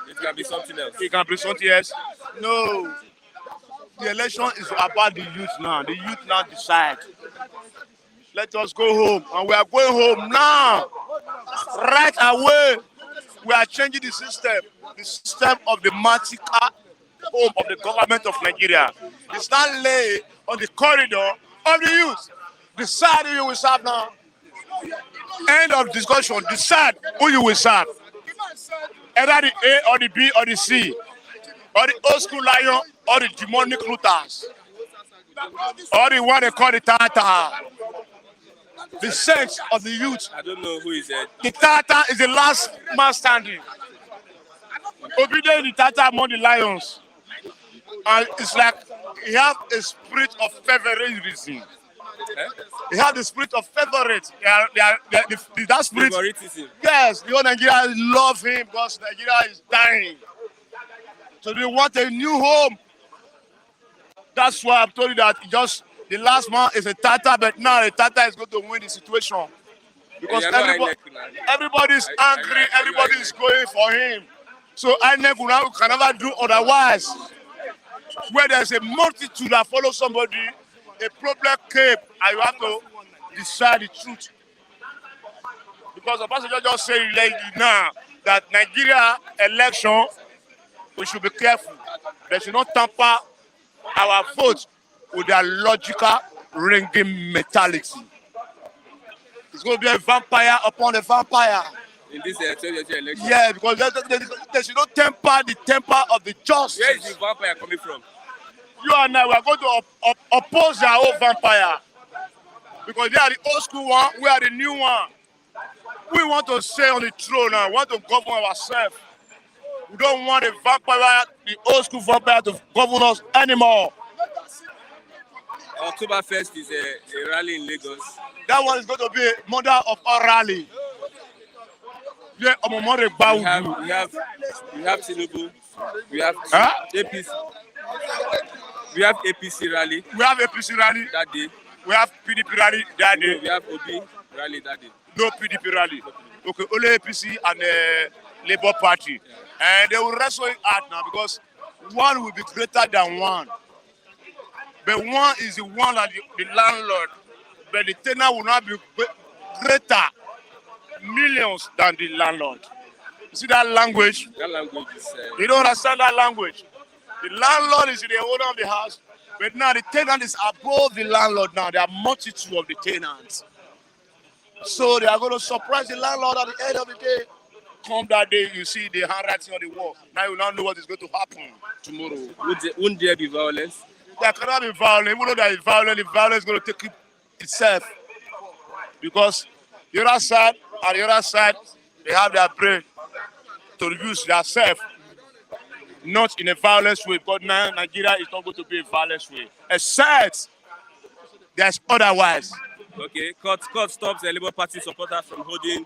it can be something else. It can be something else. No. The election is about the youth now. The youth now decide. Let us go home. And we are going home now. Right away. We are changing the system of the magical home of the government of Nigeria. It's not laid on the corridor of the youth. Decide who you will serve now. End of discussion. Decide who you will serve. Either the A or the B or the C, or the old school lion or the demonic looters, or the one they call the Tata. The sense of the youth. I don't know who is it. The Tata is the last man standing. Obedient the Tata among the lions. And it's like he have a spirit of favoritism. He have the spirit of favorite. That spirit. Favoritism. Yes, the whole Nigeria love him because Nigeria is dying. So they want a new home. That's why I've told you that just the last man is a Tata, but now the Tata is going to win the situation. because you're not INEC now. everybody's angry, everybody's going for him. So INEC now can never do otherwise. Where there's a multitude that follow somebody, a problem came, and you have to decide the truth. Because the passenger just said now that Nigeria election, we should be careful. They should not tamper our votes with their logical ringing mentality. It's going to be a vampire upon a vampire. In this 2020 election. Yeah, because they should not temper the temper of the justice. Where is the vampire coming from? You and I, we are going to oppose their old vampire. Because they are the old school one, we are the new one. We want to stay on the throne now, we want to govern ourselves. We don't want a vampire, the old school vampire, to govern us anymore. October 1st is a rally in Lagos. That one is going to be a mother of all rally. Yeah, we have Tinubu, we have APC. We have APC rally. We have APC rally that day. We have PDP rally that day. No, we have OB rally that day. No PDP rally. Okay, only APC and Labour Party. Yeah. And they will wrestle it out now because one will be greater than one. But one is the one that the landlord, but the tenant will not be greater, millions than the landlord. You see that language? That language is... You don't understand that language. The landlord is the owner of the house, but now the tenant is above the landlord now. There are multitude of the tenants. So they are going to surprise the landlord at the end of the day. Come that day, you see the handwriting on the wall. Now you now know what is going to happen tomorrow. Wouldn't there be violence? There cannot be violence. Even though there is violence, the violence is going to take itself. Because the other side and the other side, they have their brain to use their self. Not in a violent way, but now Nigeria is not going to be a violent way. Except there's otherwise. Okay, court stops the Labour Party supporters from holding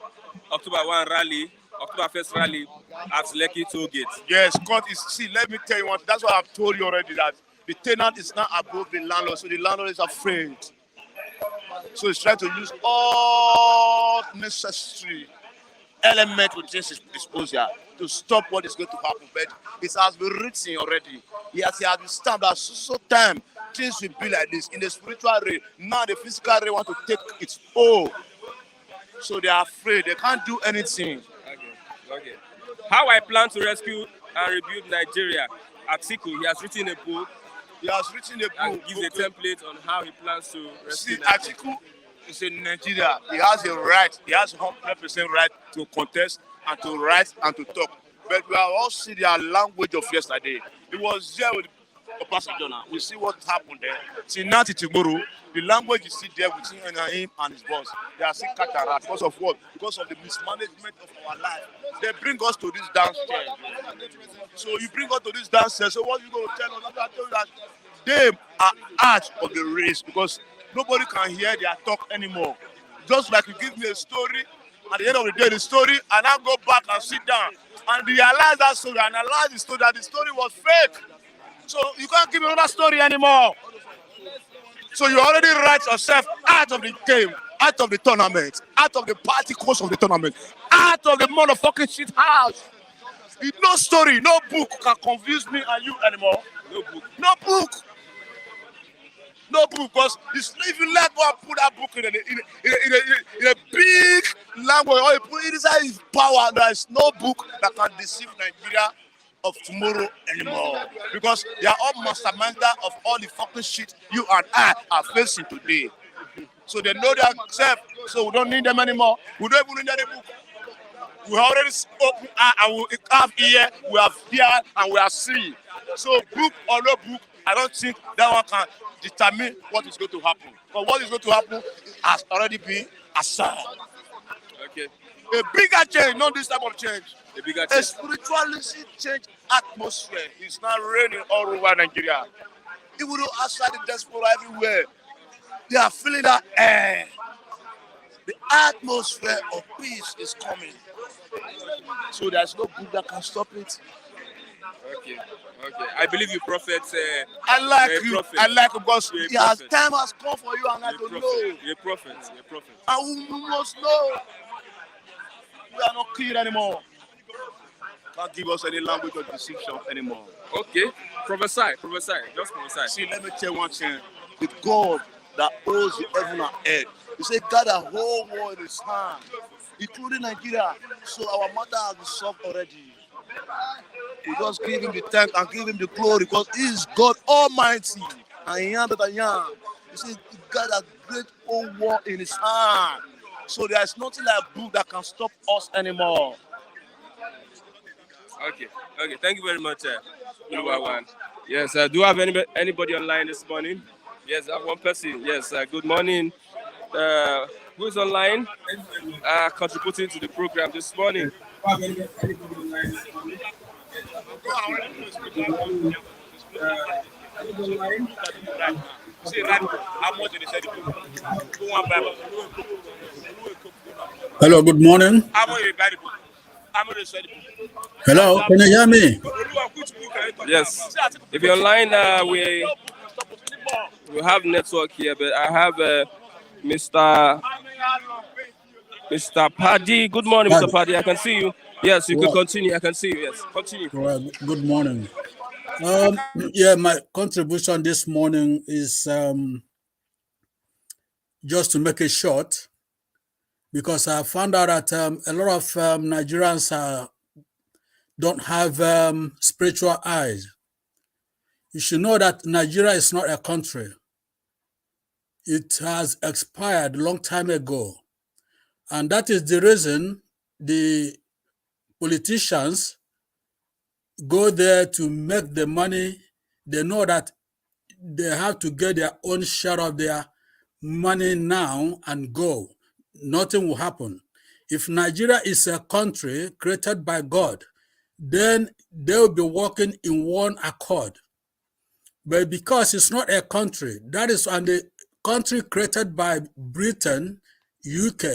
October 1 rally, October 1st rally at Lekki toll gate. Yes, court is, see, let me tell you one, that's what I've told you already, that the tenant is not above the landlord, so the landlord is afraid. So he's trying to use all necessary elements within his disposal to stop what is going to happen. But it has been written already. He has been stamped that so time things will be like this. In the spiritual realm, now the physical realm want to take its own. So they are afraid. They can't do anything. Okay. How I plan to rescue and rebuild Nigeria. Atiku, he has written a book. And gives a template on how he plans to rescue Nigeria. Atiku is in Nigeria. He has a right. He has 100% right to contest and to write and to talk. But we have all seen their language of yesterday. It was there with Obasanjo now. We see what happened there. See, now tomorrow, the language you see there between him and his boss, they are still cataract. Because of what? Because of the mismanagement of our life. They bring us to this downstairs. So you bring us to this downstairs. So what are you going to tell us? I tell you that they are out of the race because nobody can hear their talk anymore. Just like you give me a story, at the end of the day, the story, and I go back and sit down and realize that story, and analyze the story, that the story was fake. So you can't give me another story anymore. So you already write yourself out of the game, out of the tournament, out of the party course of the tournament, out of the motherfucking shit house. No story, no book can confuse me and you anymore. No book. Because if you let one put that book in a big language, or you put it inside his power, there is no book that can deceive Nigeria of tomorrow anymore. Because they are all masterminder of all the fucking shit you and I are facing today. So they know themselves, so we don't need them anymore. We don't even need any book. We already open and we have ear, we have hear, and we are seeing. So book or no book, I don't think that one can determine what is going to happen. But what is going to happen has already been assigned. Okay. A bigger change, not this type of change. A bigger change. A spiritualistic change atmosphere is now reigning all over Nigeria. Even though outside the diaspora everywhere, they are feeling that air. The atmosphere of peace is coming. So there's no book that can stop it. Okay. I believe you prophet. I like you're a you. prophet. I like you because You're a yes, prophet. time has come for you and I You're a to know. prophet. You're a prophet. You're a prophet. And we must know we are not kid anymore. Can't give us any language of deception anymore. Okay. Prophesy. Just prophesy. See, let me tell you one thing. The God that owns the heaven and earth, he said, God, the whole world in his hand, including Nigeria. So our mother has been solved already. We just give him the thanks and give him the glory because he is God Almighty. I am that I am. He said, God has great whole world in his hand. So there is nothing like book that can stop us anymore. Okay. Thank you very much, One. Yes. Do you have anybody online this morning? Yes, I have one person. Yes. Good morning. Who is online? Contributing to the program this morning. Hello, good morning. Hello, can you hear me? Yes. If you're online, we have network here, but I have Mr. Paddy. Good morning, Mr. Paddy. I can see you. Yes, you can continue. I can see you. Yes, continue. Well, good morning. Yeah, my contribution this morning is just to make it short, because I found out that a lot of Nigerians don't have spiritual eyes. You should know that Nigeria is not a country. It has expired a long time ago. And that is the reason the politicians go there to make the money. They know that they have to get their own share of their money now and go. Nothing will happen. If Nigeria is a country created by God, then they will be working in one accord. But because it's not a country, that is on the country created by Britain, UK,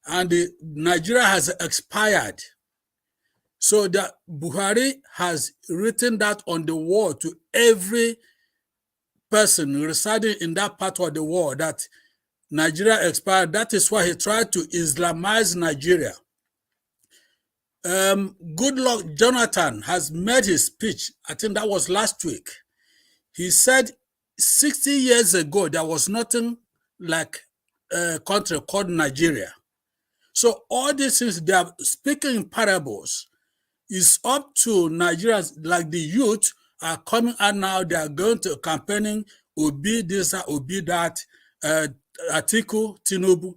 and Nigeria has expired. So that Buhari has written that on the wall to every person residing in that part of the world that Nigeria expired. That is why he tried to Islamize Nigeria. Goodluck Jonathan has made his speech. I think that was last week. He said 60 years ago, there was nothing like a country called Nigeria. So all these things, they are speaking in parables. It's up to Nigerians, like the youth are coming out now, they are going to campaigning, Obi this, Obi that, Atiku, Tinubu.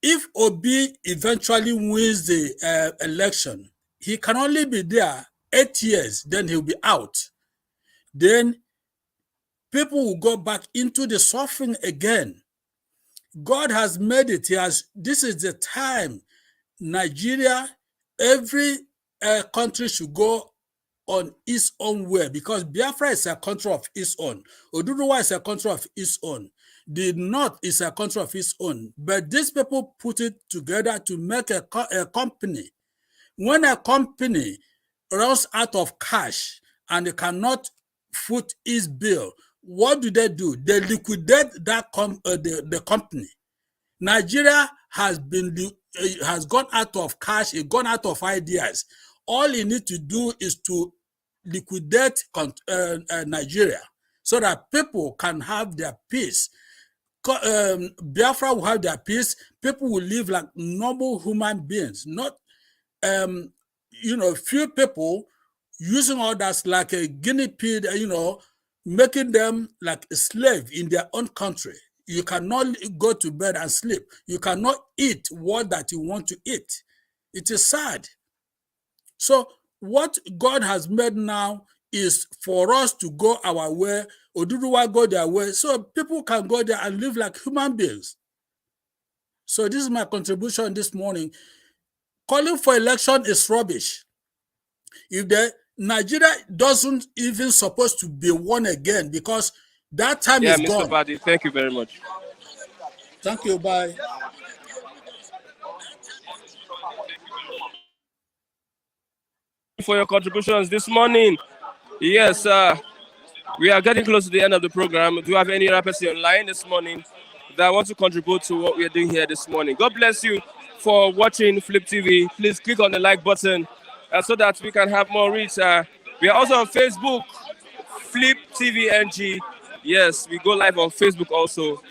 If Obi eventually wins the election, he can only be there 8 years, then he'll be out. Then people will go back into the suffering again. God has made it. This is the time Nigeria, every country should go on its own way, because Biafra is a country of its own. Oduduwa is a country of its own. The North is a country of its own. But these people put it together to make a company. When a company runs out of cash and they cannot foot its bill, what do? They liquidate that the company. Nigeria has gone out of cash, it gone out of ideas. All you need to do is to liquidate Nigeria so that people can have their peace. Biafra will have their peace. People will live like normal human beings, not few people using others like a guinea pig, making them like a slave in their own country. You cannot go to bed and sleep. You cannot eat what that you want to eat. It is sad. So what God has made now is for us to go our way, Oduduwa go their way, so people can go there and live like human beings. So this is my contribution this morning. Calling for election is rubbish. If Nigeria doesn't even supposed to be won again, because that time is gone. Mr. Paddy, thank you very much. Thank you. Bye. for your contributions this morning. Yes, we are getting close to the end of the program. Do you have any other person online this morning that wants to contribute to what we are doing here this morning? God bless you for watching Flip TV. Please click on the like button so that we can have more reach. We are also on Facebook, Flip TV NG. Yes, we go live on Facebook also.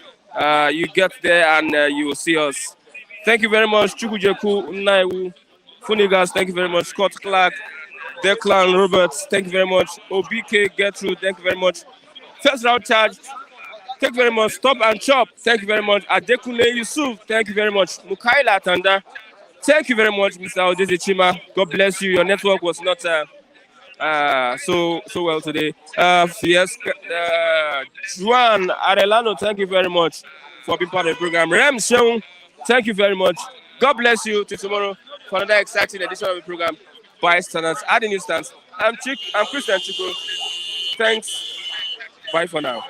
You get there and you will see us. Thank you very much, Chukwujeku Naiwu, Funigas. Thank you very much, Scott Clark, Declan Roberts. Thank you very much, OBK Gertrude. Thank you very much. First round charge. Thank you very much. Stop and Chop. Thank you very much. Adekune Yusuf. Thank you very much. Mukaila Tanda. Thank you very much, Mr. Odeze Chima. God bless you. Your network was not so well today. Yes, Juan Arellano, thank you very much for being part of the program. Rem Seung, thank you very much. God bless you. Till tomorrow for another exciting edition of the program. Bystanders at the newsstands. I'm Christian Chico. Thanks. Bye for now.